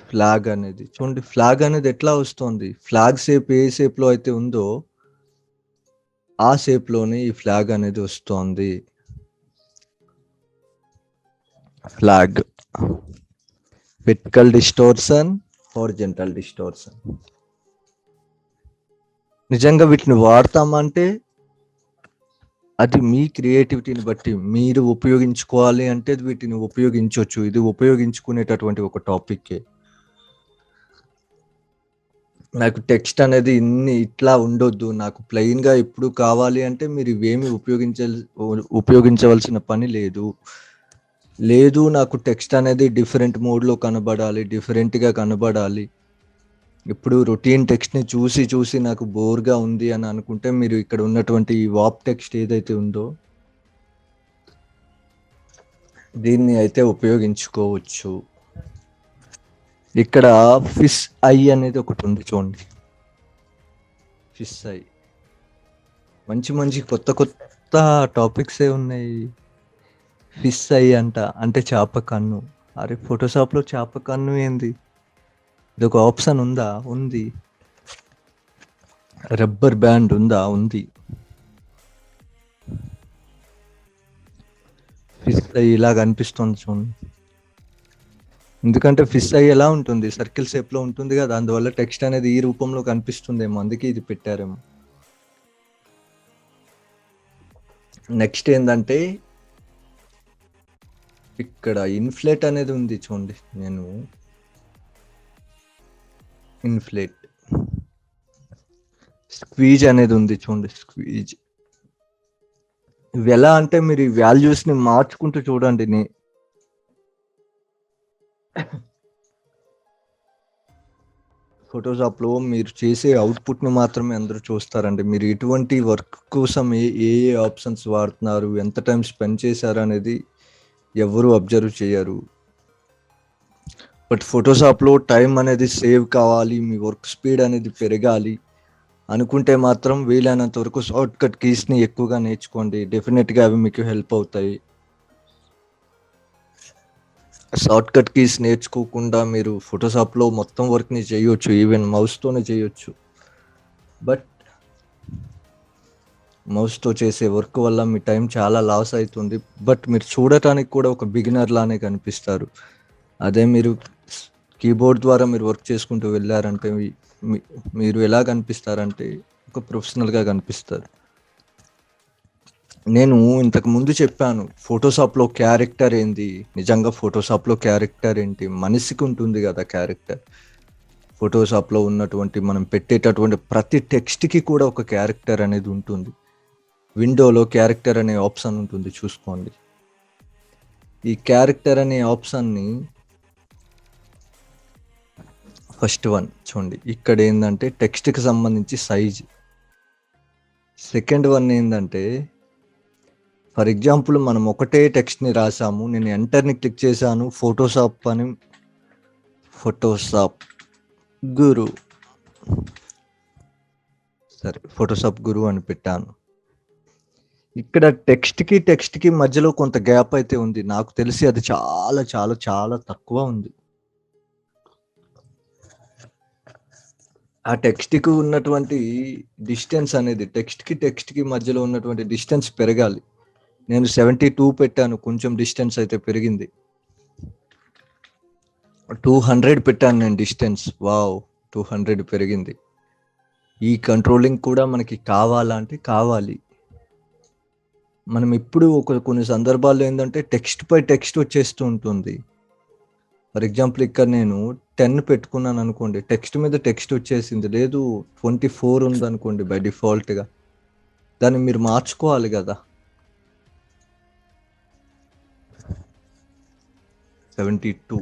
ఫ్లాగ్ అనేది చూడండి, ఫ్లాగ్ అనేది ఎట్లా వస్తుంది, ఫ్లాగ్ షేప్ ఏ షేప్లో అయితే ఉందో ఆ షేప్లోనే ఈ ఫ్లాగ్ అనేది వస్తుంది. Flag, vertical distortion, horizontal distortion. నిజంగా వీటిని వాడతామంటే అది మీ క్రియేటివిటీని బట్టి మీరు ఉపయోగించుకోవాలి అంటే వీటిని ఉపయోగించవచ్చు. ఇది ఉపయోగించుకునేటటువంటి ఒక టాపిక్కే. నాకు టెక్స్ట్ అనేది ఇట్లా ఉండొద్దు, నాకు ప్లెయిన్గా ఇప్పుడు కావాలి అంటే మీరు ఇవేమి ఉపయోగించవలసిన పని లేదు. నాకు టెక్స్ట్ అనేది డిఫరెంట్ మోడ్లో కనబడాలి, డిఫరెంట్గా కనబడాలి, ఇప్పుడు రొటీన్ టెక్స్ట్ని చూసి నాకు బోర్గా ఉంది అని అనుకుంటే మీరు ఇక్కడ ఉన్నటువంటి ఈ వాప్ టెక్స్ట్ ఏదైతే ఉందో దీన్ని అయితే ఉపయోగించుకోవచ్చు. ఇక్కడ ఫిష్ ఐ అనేది ఒకటి ఉంది చూడండి, ఫిష్ ఐ. మంచి కొత్త టాపిక్సే ఉన్నాయి. ఫిష్ ఐ అంటే చేప కన్ను. అరే ఫోటోషాప్లో చేప కన్ను ఏంది, ఇది ఒక ఆప్షన్ ఉందా? ఉంది. రబ్బర్ బ్యాండ్ ఉందా? ఉంది. ఫిష్ ఐ ఇలా కనిపిస్తుంది చూడండి, ఎందుకంటే ఫిష్ ఐ ఎలా ఉంటుంది, సర్కిల్ షేప్లో ఉంటుంది కదా, అందువల్ల టెక్స్ట్ అనేది ఈ రూపంలో కనిపిస్తుందేమో, అందుకే ఇది పెట్టారేమో. నెక్స్ట్ ఏంటంటే ఇక్కడ ఇన్ఫ్లేట్ అనేది ఉంది చూడండి, నేను ఇన్ఫ్లేట్, స్క్వీజ్ అనేది ఉంది చూడండి, స్క్వీజ్. ఇవి ఎలా అంటే మీరు ఈ వాల్యూస్ని మార్చుకుంటూ చూడండి. ఫోటోషాప్లో మీరు చేసే అవుట్పుట్ని మాత్రమే అందరూ చూస్తారండి. మీరు ఎటువంటి వర్క్ కోసం ఏ ఆప్షన్స్ వాడుతున్నారు, ఎంత టైం స్పెండ్ చేశారు అనేది ఎవరు అబ్జర్వ్ చేయరు. బట్ ఫోటోషాప్లో టైం అనేది సేవ్ కావాలి, మీ వర్క్ స్పీడ్ అనేది పెరగాలి అనుకుంటే మాత్రం వీలైనంత వరకు షార్ట్ కట్ కీస్ని ఎక్కువగా నేర్చుకోండి. డెఫినెట్గా అవి మీకు హెల్ప్ అవుతాయి. షార్ట్ కట్ కీస్ నేర్చుకోకుండా మీరు ఫోటోషాప్లో మొత్తం వర్క్ని చేయొచ్చు, ఈవెన్ మౌస్తోనే చేయొచ్చు. బట్ మౌస్తో చేసే వర్క్ వల్ల మీ టైం చాలా లాస్ అవుతుంది. బట్ మీరు చూడటానికి కూడా ఒక బిగినర్ లానే కనిపిస్తారు. అదే మీరు కీబోర్డ్ ద్వారా మీరు వర్క్ చేసుకుంటూ వెళ్ళారంటే మీరు ఎలా కనిపిస్తారంటే ఒక ప్రొఫెషనల్గా కనిపిస్తారు. నేను ఇంతకు ముందు చెప్పాను ఫోటోషాప్లో క్యారెక్టర్ ఏంది, నిజంగా ఫోటోషాప్లో క్యారెక్టర్ ఏంటి, మనిషికి ఉంటుంది కదా క్యారెక్టర్. ఫోటోషాప్లో ఉన్నటువంటి మనం పెట్టేటటువంటి ప్రతి టెక్స్ట్కి కూడా ఒక క్యారెక్టర్ అనేది ఉంటుంది. విండోలో క్యారెక్టర్ అనే ఆప్షన్ ఉంటుంది, చూసుకోండి. ఈ క్యారెక్టర్ అనే ఆప్షన్ని ఫస్ట్ వన్ చూడండి, ఇక్కడ ఏంటంటే టెక్స్ట్కి సంబంధించి సైజ్. సెకండ్ వన్ ఏంటంటే ఫర్ ఎగ్జాంపుల్ మనం ఒకటే టెక్స్ట్ని రాసాము, నేను ఎంటర్ని క్లిక్ చేశాను, ఫోటోషాప్ గురు, సరే ఫోటోషాప్ గురు అని పెట్టాను. ఇక్కడ టెక్స్ట్కి మధ్యలో కొంత గ్యాప్ అయితే ఉంది, నాకు తెలిసి అది చాలా చాలా చాలా తక్కువ ఉంది. ఆ టెక్స్ట్కి ఉన్నటువంటి డిస్టెన్స్ అనేది టెక్స్ట్కి మధ్యలో ఉన్నటువంటి డిస్టెన్స్ పెరగాలి. నేను 72 పెట్టాను, కొంచెం డిస్టెన్స్ అయితే పెరిగింది. 200 పెట్టాను నేను డిస్టెన్స్, వావ్ 200 పెరిగింది. ఈ కంట్రోలింగ్ కూడా మనకి కావాలంటే కావాలి. మనం ఇప్పుడు కొన్ని సందర్భాల్లో ఏంటంటే టెక్స్ట్ పై టెక్స్ట్ వచ్చేస్తూ ఉంటుంది. ఫర్ ఎగ్జాంపుల్ ఇక్కడ నేను 10 పెట్టుకున్నాను అనుకోండి, టెక్స్ట్ మీద టెక్స్ట్ వచ్చేసింది. లేదు 24 ఉందనుకోండి బై డిఫాల్ట్గా, దాన్ని మీరు మార్చుకోవాలి కదా. 72.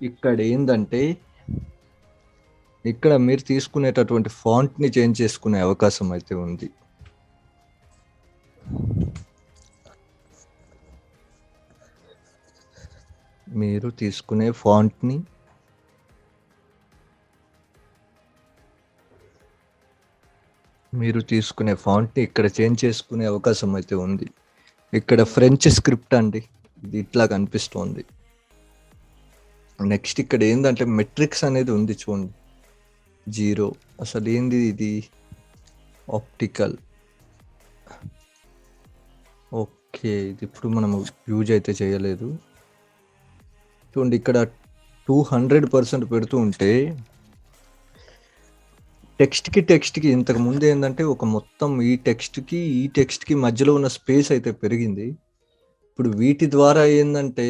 ఇక్కడ ఏంటంటే ఇక్కడ మీరు తీసుకునేటటువంటి ఫాంట్ని చేంజ్ చేసుకునే అవకాశం అయితే ఉంది. మీరు తీసుకునే ఫాంట్ని ఇక్కడ చేంజ్ చేసుకునే అవకాశం అయితే ఉంది. ఇక్కడ ఫ్రెంచ్ స్క్రిప్ట్ అండి, ఇది ఇట్లా కనిపిస్తోంది. నెక్స్ట్ ఇక్కడ ఏంటంటే మెట్రిక్స్ అనేది ఉంది చూడండి, 0. అసలు ఏంది ఇది, ఆప్టికల్. ఓకే, ఇది ఇప్పుడు మనం యూజ్ అయితే చేయలేదు. చూడండి ఇక్కడ 200% పెడుతూ ఉంటే టెక్స్ట్కి ఇంతకు ముందు ఏంటంటే ఒక మొత్తం ఈ టెక్స్ట్కి మధ్యలో ఉన్న స్పేస్ అయితే పెరిగింది. ఇప్పుడు వీటి ద్వారా ఏంటంటే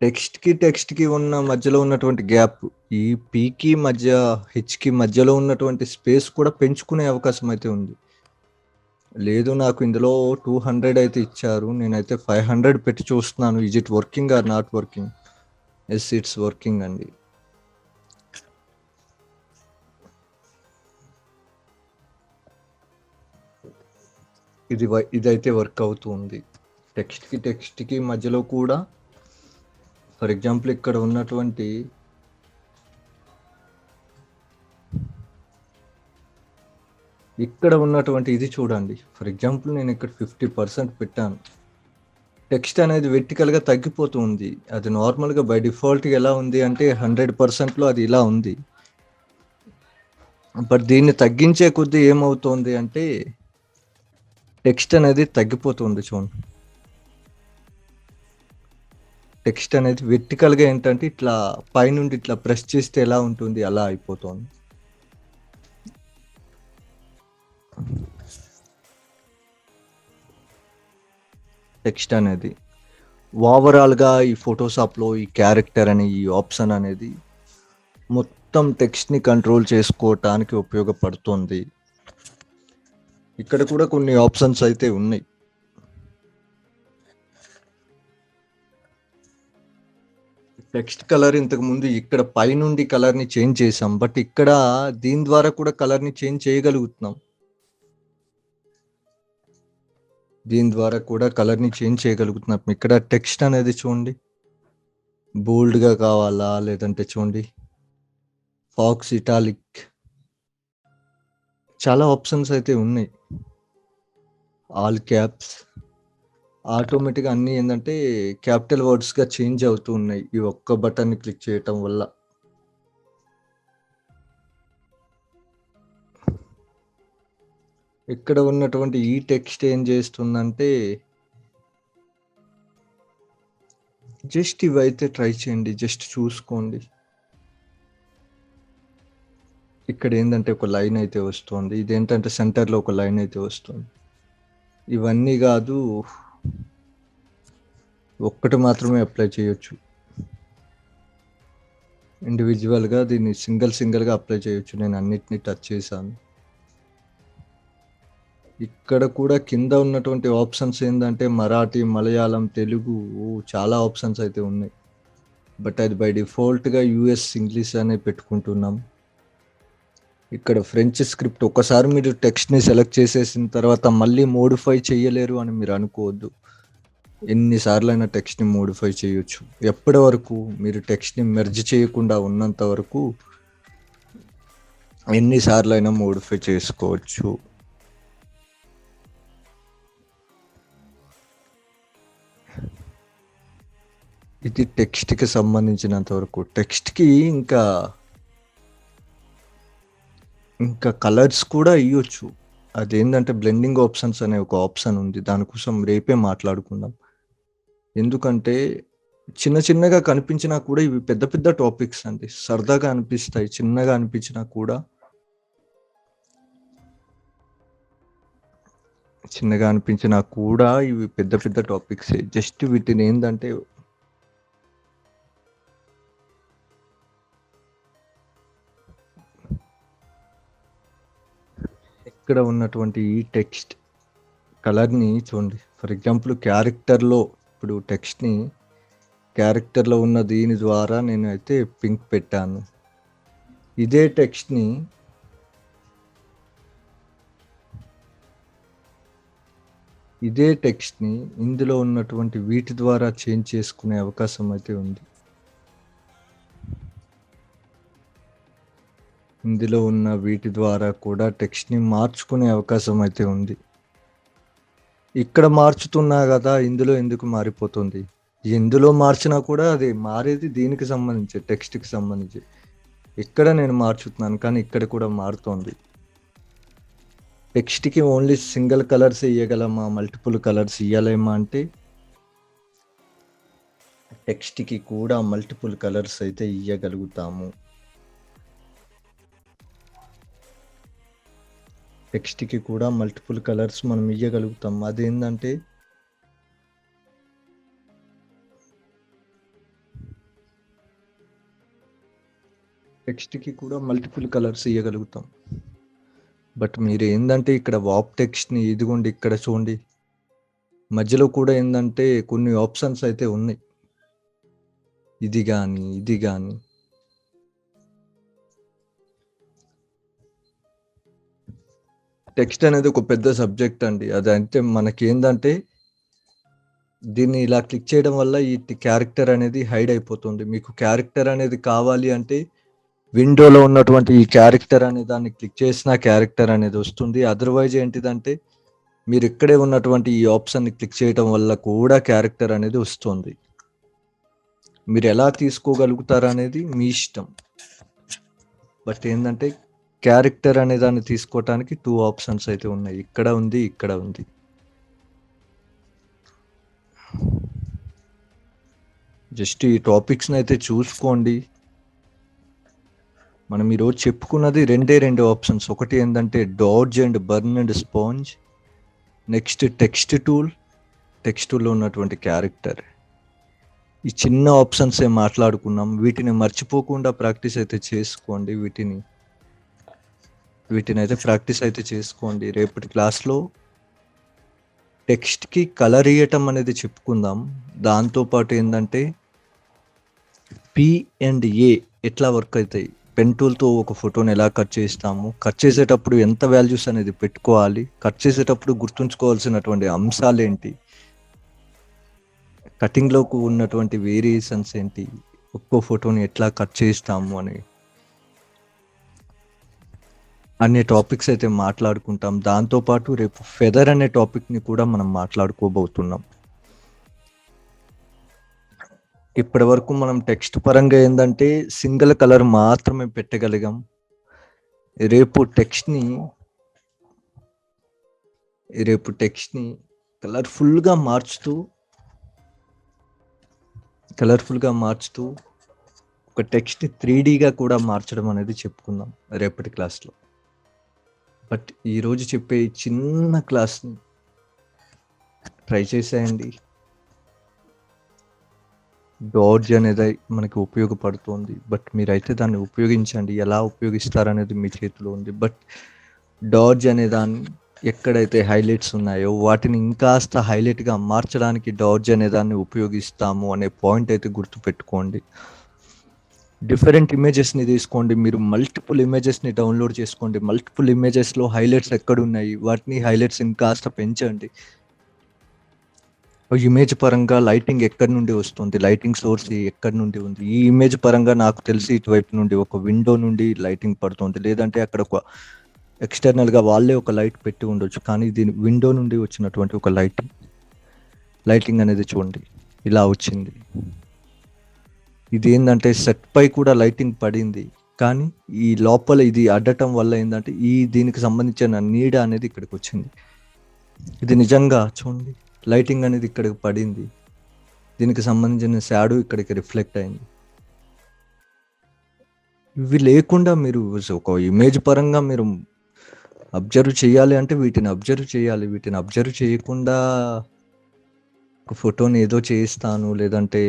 టెక్స్ట్కి ఉన్న మధ్యలో ఉన్నటువంటి గ్యాప్, ఈ పీకి మధ్య హెచ్కి మధ్యలో ఉన్నటువంటి స్పేస్ కూడా పెంచుకునే అవకాశం అయితే ఉంది. లేదు నాకు ఇందులో 200 అయితే ఇచ్చారు, నేనైతే 500 పెట్టి చూస్తున్నాను. Is it working or not working? Yes, it's working అండి. ఇదైతే వర్క్ అవుతుంది. టెక్స్ట్కి మధ్యలో కూడా ఫర్ ఎగ్జాంపుల్ ఇక్కడ ఉన్నటువంటి ఇది చూడండి. ఫర్ ఎగ్జాంపుల్ నేను ఇక్కడ 50% పెట్టాను, టెక్స్ట్ అనేది వెర్టికల్గా తగ్గిపోతూ ఉంది. అది నార్మల్గా బై డిఫాల్ట్గా ఎలా ఉంది అంటే 100%లో అది ఇలా ఉంది. బట్ దీన్ని తగ్గించే కొద్దీ ఏమవుతుంది అంటే టెక్స్ట్ అనేది తగ్గిపోతుంది. చూడండి, టెక్స్ట్ అనేది వెర్టికల్గా ఏంటంటే ఇట్లా పైనుండి ఇట్లా ప్రెస్ చేస్తే ఎలా ఉంటుంది అలా అయిపోతుంది. టెక్స్ట్ అనేది ఓవరాల్గా ఈ ఫోటోషాప్లో ఈ క్యారెక్టర్ అనే ఈ ఆప్షన్ అనేది మొత్తం టెక్స్ట్ని కంట్రోల్ చేసుకోవటానికి ఉపయోగపడుతుంది. ఇక్కడ కూడా కొన్ని ఆప్షన్స్ అయితే ఉన్నాయి. టెక్స్ట్ కలర్ ఇంతకు ముందు ఇక్కడ పైనుండి కలర్ని చేంజ్ చేసాం, బట్ ఇక్కడ దీని ద్వారా కూడా కలర్ని చేంజ్ చేయగలుగుతున్నాం. ఇక్కడ టెక్స్ట్ అనేది చూడండి, బోల్డ్గా కావాలా లేదంటే చూడండి ఫాక్స్ ఇటాలిక్, చాలా ఆప్షన్స్ అయితే ఉన్నాయి. ఆల్ క్యాప్స్, ఆటోమేటిక్గా అన్నీ ఏంటంటే క్యాపిటల్ వర్డ్స్గా చేంజ్ అవుతూ ఉన్నాయి ఈ ఒక్క బటన్ని క్లిక్ చేయటం వల్ల. ఇక్కడ ఉన్నటువంటి ఈ టెక్స్ట్ ఏం చేస్తుందంటే జస్ట్ ఇవైతే ట్రై చేయండి, జస్ట్ చూసుకోండి. ఇక్కడ ఏంటంటే ఒక లైన్ అయితే వస్తుంది, ఇదేంటంటే సెంటర్లో ఒక లైన్ అయితే వస్తుంది. ఇవన్నీ కాదు, ఒక్కటి మాత్రమే అప్లై చేయొచ్చు. ఇండివిజువల్గా దీన్ని సింగిల్గా అప్లై చేయొచ్చు. నేను అన్నిటినీ టచ్ చేశాను. ఇక్కడ కూడా కింద ఉన్నటువంటి ఆప్షన్స్ ఏంటంటే మరాఠీ, మలయాళం, తెలుగు చాలా ఆప్షన్స్ అయితే ఉన్నాయి. బట్ అది బై డిఫాల్ట్గా యూఎస్ ఇంగ్లీష్ అనే పెట్టుకుంటున్నాం. ఇక్కడ ఫ్రెంచ్ స్క్రిప్ట్, ఒకసారి మీరు టెక్స్ట్ని సెలెక్ట్ చేసేసిన తర్వాత మళ్ళీ మోడిఫై చేయలేరు అని మీరు అనుకోవద్దు. ఎన్నిసార్లు అయినా టెక్స్ట్ని మోడిఫై చేయొచ్చు. ఎప్పటి వరకు మీరు టెక్స్ట్ని మెర్జ్ చేయకుండా ఉన్నంత వరకు ఎన్నిసార్లు అయినా మోడిఫై చేసుకోవచ్చు. ఇది టెక్స్ట్కి సంబంధించినంత వరకు. టెక్స్ట్కి ఇంకా కలర్స్ కూడా ఇవ్వచ్చు. అదేంటంటే బ్లెండింగ్ ఆప్షన్స్ అనే ఒక ఆప్షన్ ఉంది, దానికోసం రేపే మాట్లాడుకుందాం. ఎందుకంటే చిన్నగా కనిపించినా కూడా ఇవి పెద్ద పెద్ద టాపిక్స్ అండి. సరదాగా అనిపిస్తాయి, చిన్నగా అనిపించినా కూడా ఇవి పెద్ద పెద్ద టాపిక్స్. జస్ట్ వీటిని ఏంటంటే ఇక్కడ ఉన్నటువంటి ఈ టెక్స్ట్ కలర్ని చూడండి. ఫర్ ఎగ్జాంపుల్ క్యారెక్టర్లో, ఇప్పుడు టెక్స్ట్ని క్యారెక్టర్లో ఉన్న దీని ద్వారా నేను అయితే పింక్ పెట్టాను. ఇదే టెక్స్ట్ని ఇందులో ఉన్నటువంటి వీటి ద్వారా చేంజ్ చేసుకునే అవకాశం అయితే ఉంది. ఇందులో ఉన్న వీటి ద్వారా కూడా టెక్స్ట్ని మార్చుకునే అవకాశం అయితే ఉంది. ఇక్కడ మార్చుతున్నా కదా, ఇందులో ఎందుకు మారిపోతుంది? ఎందులో మార్చినా కూడా అది మారేది దీనికి సంబంధించి, టెక్స్ట్కి సంబంధించి. ఇక్కడ నేను మార్చుతున్నాను కానీ ఇక్కడ కూడా మారుతోంది. టెక్స్ట్కి ఓన్లీ సింగిల్ కలర్స్ ఇవ్వగలమా, మల్టిపుల్ కలర్స్ ఇవ్వలేమా అంటే టెక్స్ట్కి కూడా మల్టిపుల్ కలర్స్ అయితే ఇవ్వగలుగుతాము. టెక్స్ట్కి కూడా మల్టిపుల్ కలర్స్ మనం ఇవ్వగలుగుతాం. అదేంటంటే టెక్స్ట్కి కూడా మల్టిపుల్ కలర్స్ ఇవ్వగలుగుతాం. బట్ మీరు ఏంటంటే ఇక్కడ వాప్ టెక్స్ట్ని ఇదిగోండి, ఇక్కడ చూడండి, మధ్యలో కూడా ఏంటంటే కొన్ని ఆప్షన్స్ అయితే ఉన్నాయి. ఇది కానీ టెక్స్ట్ అనేది ఒక పెద్ద సబ్జెక్ట్ అండి. అదంటే మనకేందంటే దీన్ని ఇలా క్లిక్ చేయడం వల్ల ఈ క్యారెక్టర్ అనేది హైడ్ అయిపోతుంది. మీకు క్యారెక్టర్ అనేది కావాలి అంటే విండోలో ఉన్నటువంటి ఈ క్యారెక్టర్ అనే దాన్ని క్లిక్ చేసిన క్యారెక్టర్ అనేది వస్తుంది. అదర్వైజ్ ఏంటిదంటే మీరు ఇక్కడే ఉన్నటువంటి ఈ ఆప్షన్ని క్లిక్ చేయడం వల్ల కూడా క్యారెక్టర్ అనేది వస్తుంది. మీరు ఎలా తీసుకోగలుగుతారు అనేది మీ ఇష్టం. బట్ ఏంటంటే క్యారెక్టర్ అనే దాన్ని తీసుకోవటానికి 2 ఆప్షన్స్ అయితే ఉన్నాయి, ఇక్కడ ఉంది. జస్ట్ ఈ టాపిక్స్ని అయితే చూసుకోండి. మనం ఈరోజు చెప్పుకున్నది రెండు ఆప్షన్స్. ఒకటి ఏంటంటే dodge and burn and sponge, next text టూల్లో ఉన్నటువంటి క్యారెక్టర్. ఈ చిన్న ఆప్షన్సే మాట్లాడుకున్నాం. వీటిని మర్చిపోకుండా ప్రాక్టీస్ అయితే చేసుకోండి. వీటిని అయితే ప్రాక్టీస్ అయితే చేసుకోండి. రేపటి క్లాస్లో టెక్స్ట్కి కలర్ ఇవ్వటం అనేది చెప్పుకుందాం. దాంతోపాటు ఏంటంటే P&A ఎట్లా వర్క్ అవుతాయి, పెన్ టూల్తో ఒక ఫోటోని ఎలా కట్ చేస్తాము, కట్ చేసేటప్పుడు ఎంత వాల్యూస్ అనేది పెట్టుకోవాలి, కట్ చేసేటప్పుడు గుర్తుంచుకోవాల్సినటువంటి అంశాలు ఏంటి, కటింగ్లోకి ఉన్నటువంటి వేరియేషన్స్ ఏంటి, ఒక్కో ఫోటోని ఎట్లా కట్ చేస్తాము అనే టాపిక్స్ అయితే మాట్లాడుకుంటాం. దాంతోపాటు రేపు ఫెదర్ అనే టాపిక్ని కూడా మనం మాట్లాడుకోబోతున్నాం. ఇప్పటి వరకు మనం టెక్స్ట్ పరంగా ఏంటంటే సింగిల్ కలర్ మాత్రమే పెట్టగలిగాం. రేపు టెక్స్ట్ని కలర్ఫుల్గా మార్చుతూ ఒక టెక్స్ట్ 3Dగా కూడా మార్చడం అనేది చెప్పుకుందాం రేపటి క్లాస్లో. బట్ ఈరోజు చెప్పే చిన్న క్లాస్ని ట్రై చేసేయండి. డాడ్జ్ అనేది మనకి ఉపయోగపడుతుంది. బట్ మీరైతే దాన్ని ఉపయోగించండి. ఎలా ఉపయోగిస్తారనేది మీ చేతిలో ఉంది. బట్ డాడ్జ్ అనే దాన్ని ఎక్కడైతే హైలైట్స్ ఉన్నాయో వాటిని ఇంకాస్త హైలైట్గా మార్చడానికి డాడ్జ్ అనే దాన్ని ఉపయోగిస్తాము అనే పాయింట్ అయితే గుర్తుపెట్టుకోండి. డిఫరెంట్ ఇమేజెస్ని తీసుకోండి. మీరు మల్టిపుల్ ఇమేజెస్ని డౌన్లోడ్ చేసుకోండి. మల్టిపుల్ ఇమేజెస్లో హైలైట్స్ ఎక్కడున్నాయి వాటిని హైలైట్స్ ఇంకాస్త పెంచండి. ఇమేజ్ పరంగా లైటింగ్ ఎక్కడి నుండి వస్తుంది, లైటింగ్ సోర్స్ ఎక్కడి నుండి ఉంది. ఈ ఇమేజ్ పరంగా నాకు తెలిసి ఇటువైపు నుండి ఒక విండో నుండి లైటింగ్ పడుతుంది, లేదంటే అక్కడ ఒక ఎక్స్టర్నల్గా వాళ్ళే ఒక లైట్ పెట్టి ఉండొచ్చు. కానీ దీని విండో నుండి వచ్చినటువంటి ఒక లైటింగ్ అనేది చూడండి ఇలా వచ్చింది. ఇది ఏంటంటే సెట్ పై కూడా లైటింగ్ పడింది, కానీ ఈ లోపల ఇది అడ్డటం వల్ల ఏంటంటే దీనికి సంబంధించిన నీడ అనేది ఇక్కడికి వచ్చింది. ఇది నిజంగా చూడండి, లైటింగ్ అనేది ఇక్కడికి పడింది, దీనికి సంబంధించిన షాడో ఇక్కడికి రిఫ్లెక్ట్ అయింది. ఇవి లేకుండా మీరు ఒక ఇమేజ్ పరంగా మీరు అబ్జర్వ్ చేయాలి అంటే వీటిని అబ్జర్వ్ చేయాలి. వీటిని అబ్జర్వ్ చేయకుండా ఒక ఫోటోని ఏదో చేయిస్తాను, లేదంటే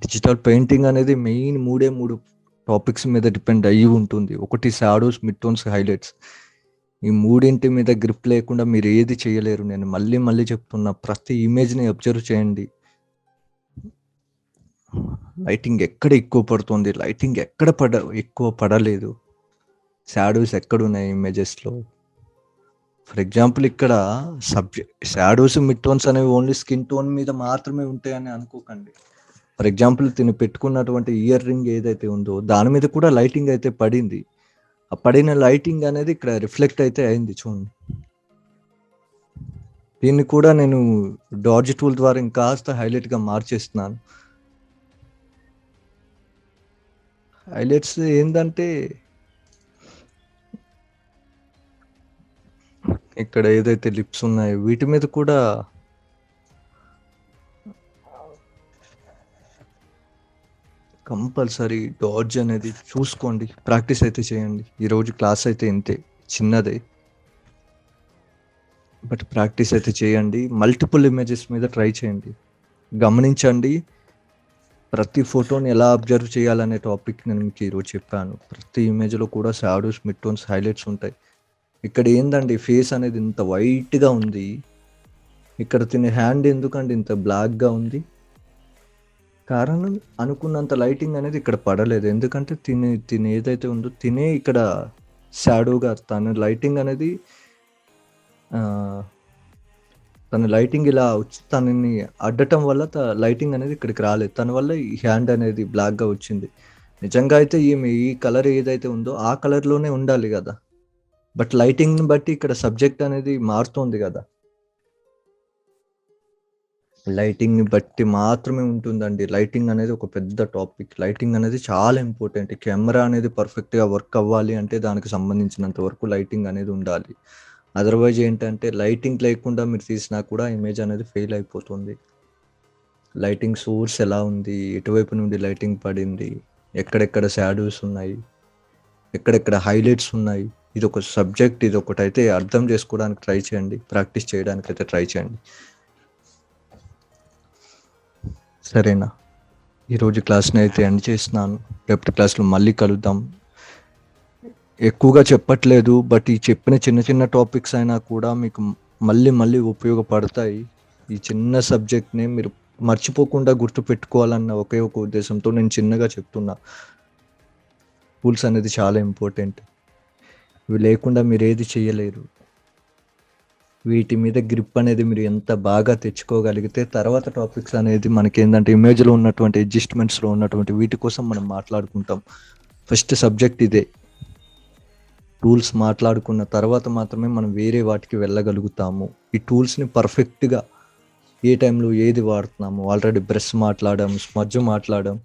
డిజిటల్ పెయింటింగ్ అనేది మెయిన్ మూడు టాపిక్స్ మీద డిపెండ్ అయ్యి ఉంటుంది. ఒకటి షాడోస్, మిడ్ టోన్స్, హైలైట్స్. ఈ మూడింటి మీద గ్రిప్ లేకుండా మీరు ఏది చేయలేరు. నేను మళ్ళీ చెప్తున్నా, ప్రతి ఇమేజ్ని అబ్జర్వ్ చేయండి. లైటింగ్ ఎక్కడ ఎక్కువ పడుతుంది, లైటింగ్ ఎక్కడ ఎక్కువ పడలేదు, షాడోస్ ఎక్కడున్నాయి ఇమేజెస్లో. ఫర్ ఎగ్జాంపుల్ ఇక్కడ షాడోస్, మిడ్ టోన్స్ అనేవి ఓన్లీ స్కిన్ టోన్ మీద మాత్రమే ఉంటాయని అనుకోకండి. ఫర్ ఎగ్జాంపుల్ తిను పెట్టుకున్నటువంటి ఇయర్ రింగ్ ఏదైతే ఉందో దాని మీద కూడా లైటింగ్ అయితే పడింది. ఆ పడిన లైటింగ్ అనేది ఇక్కడ రిఫ్లెక్ట్ అయితే అయింది చూడండి. దీన్ని కూడా నేను డాడ్జ్ టూల్ ద్వారా ఇంకాస్త హైలైట్గా మార్చేస్తున్నాను. హైలైట్స్ ఏంటంటే ఇక్కడ ఏదైతే లిప్స్ ఉన్నాయో వీటి మీద కూడా కంపల్సరీ డాడ్జ్ అనేది చూసుకోండి, ప్రాక్టీస్ అయితే చేయండి. ఈరోజు క్లాస్ అయితే ఇంతే, చిన్నదే, బట్ ప్రాక్టీస్ అయితే చేయండి. మల్టిపుల్ ఇమేజెస్ మీద ట్రై చేయండి. గమనించండి, ప్రతి ఫోటోని ఎలా అబ్జర్వ్ చేయాలనే టాపిక్ నేను మీకు ఈరోజు చెప్పాను. ప్రతి ఇమేజ్లో కూడా షాడోస్, మిడ్ టోన్స్, హైలైట్స్ ఉంటాయి. ఇక్కడ ఏందండి, ఫేస్ అనేది ఇంత వైట్గా ఉంది, ఇక్కడ తినే హ్యాండ్ ఎందుకండి ఇంత బ్లాక్గా ఉంది? కారణం అనుకున్నంత లైటింగ్ అనేది ఇక్కడ పడలేదు. ఎందుకంటే తినే ఏదైతే ఉందో తినే ఇక్కడ షాడోగా తన లైటింగ్ అనేది తన లైటింగ్ ఇలా వచ్చి తనని అడ్డటం వల్ల లైటింగ్ అనేది ఇక్కడికి రాలేదు. తన వల్ల ఈ హ్యాండ్ అనేది బ్లాక్గా వచ్చింది. నిజంగా అయితే ఈ కలర్ ఏదైతే ఉందో ఆ కలర్లోనే ఉండాలి కదా, బట్ లైటింగ్ని బట్టి ఇక్కడ సబ్జెక్ట్ అనేది మారుతోంది కదా. లైటింగ్ని బట్టి మాత్రమే ఉంటుందండి. లైటింగ్ అనేది ఒక పెద్ద టాపిక్. లైటింగ్ అనేది చాలా ఇంపార్టెంట్. కెమెరా అనేది పర్ఫెక్ట్గా వర్క్ అవ్వాలి అంటే దానికి సంబంధించినంత వరకు లైటింగ్ అనేది ఉండాలి. అదర్వైజ్ ఏంటంటే లైటింగ్ లేకుండా మీరు తీసినా కూడా ఇమేజ్ అనేది ఫెయిల్ అయిపోతుంది. లైటింగ్ సోర్స్ ఎలా ఉంది, ఎటువైపు నుండి లైటింగ్ పడింది, ఎక్కడెక్కడ షాడోస్ ఉన్నాయి, ఎక్కడెక్కడ హైలైట్స్ ఉన్నాయి, ఇది ఒక సబ్జెక్ట్. ఇది ఒకటైతే అర్థం చేసుకోవడానికి ట్రై చేయండి, ప్రాక్టీస్ చేయడానికి అయితే ట్రై చేయండి. సరేనా? ఈరోజు క్లాస్ని అయితే ఎండ్ చేస్తున్నాను. రేపటి క్లాస్లో మళ్ళీ కలుద్దాం. ఎక్కువగా చెప్పట్లేదు, బట్ ఈ చెప్పిన చిన్న టాపిక్స్ అయినా కూడా మీకు మళ్ళీ ఉపయోగపడతాయి. ఈ చిన్న సబ్జెక్ట్ని మీరు మర్చిపోకుండా గుర్తుపెట్టుకోవాలన్న ఒకే ఒక ఉద్దేశంతో నేను చిన్నగా చెప్తున్నా. టూల్స్ అనేది చాలా ఇంపార్టెంట్. ఇవి లేకుండా మీరు ఏది చేయలేరు. వీటి మీద గ్రిప్ అనేది మీరు ఎంత బాగా తెచ్చుకోగలిగితే తర్వాత టాపిక్స్ అనేది మనకి ఏంటంటే ఇమేజ్లో ఉన్నటువంటి అడ్జస్ట్మెంట్స్లో ఉన్నటువంటి వీటి కోసం మనం మాట్లాడుకుంటాం. ఫస్ట్ సబ్జెక్ట్ ఇదే. టూల్స్ మాట్లాడుకున్న తర్వాత మాత్రమే మనం వేరే వాటికి వెళ్ళగలుగుతాము. ఈ టూల్స్ని పర్ఫెక్ట్గా ఏ టైంలో ఏది వాడుతున్నాము, ఆల్రెడీ బ్రష్ మాట్లాడాం, స్మడ్జ్ మాట్లాడాం,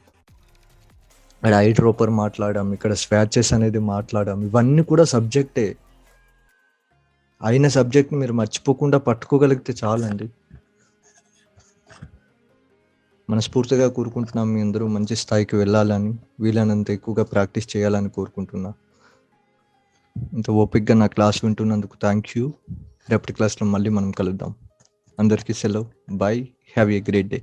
ఇక్కడ ఐ డ్రాపర్ మాట్లాడాం, ఇక్కడ స్వాచెస్ అనేది మాట్లాడాం. ఇవన్నీ కూడా సబ్జెక్టే. అయిన సబ్జెక్ట్ని మీరు మర్చిపోకుండా పట్టుకోగలిగితే చాలండి. మనస్ఫూర్తిగా కోరుకుంటున్నాం మీ అందరూ మంచి స్థాయికి వెళ్ళాలని, వీలైనంత ఎక్కువగా ప్రాక్టీస్ చేయాలని కోరుకుంటున్నా. ఇంత ఓపిక్గా నా క్లాస్ వింటున్నందుకు థ్యాంక్ యూ. రేపటి క్లాస్లో మళ్ళీ మనం కలుద్దాం. అందరికీ సెలవు. Bye. Have a great day.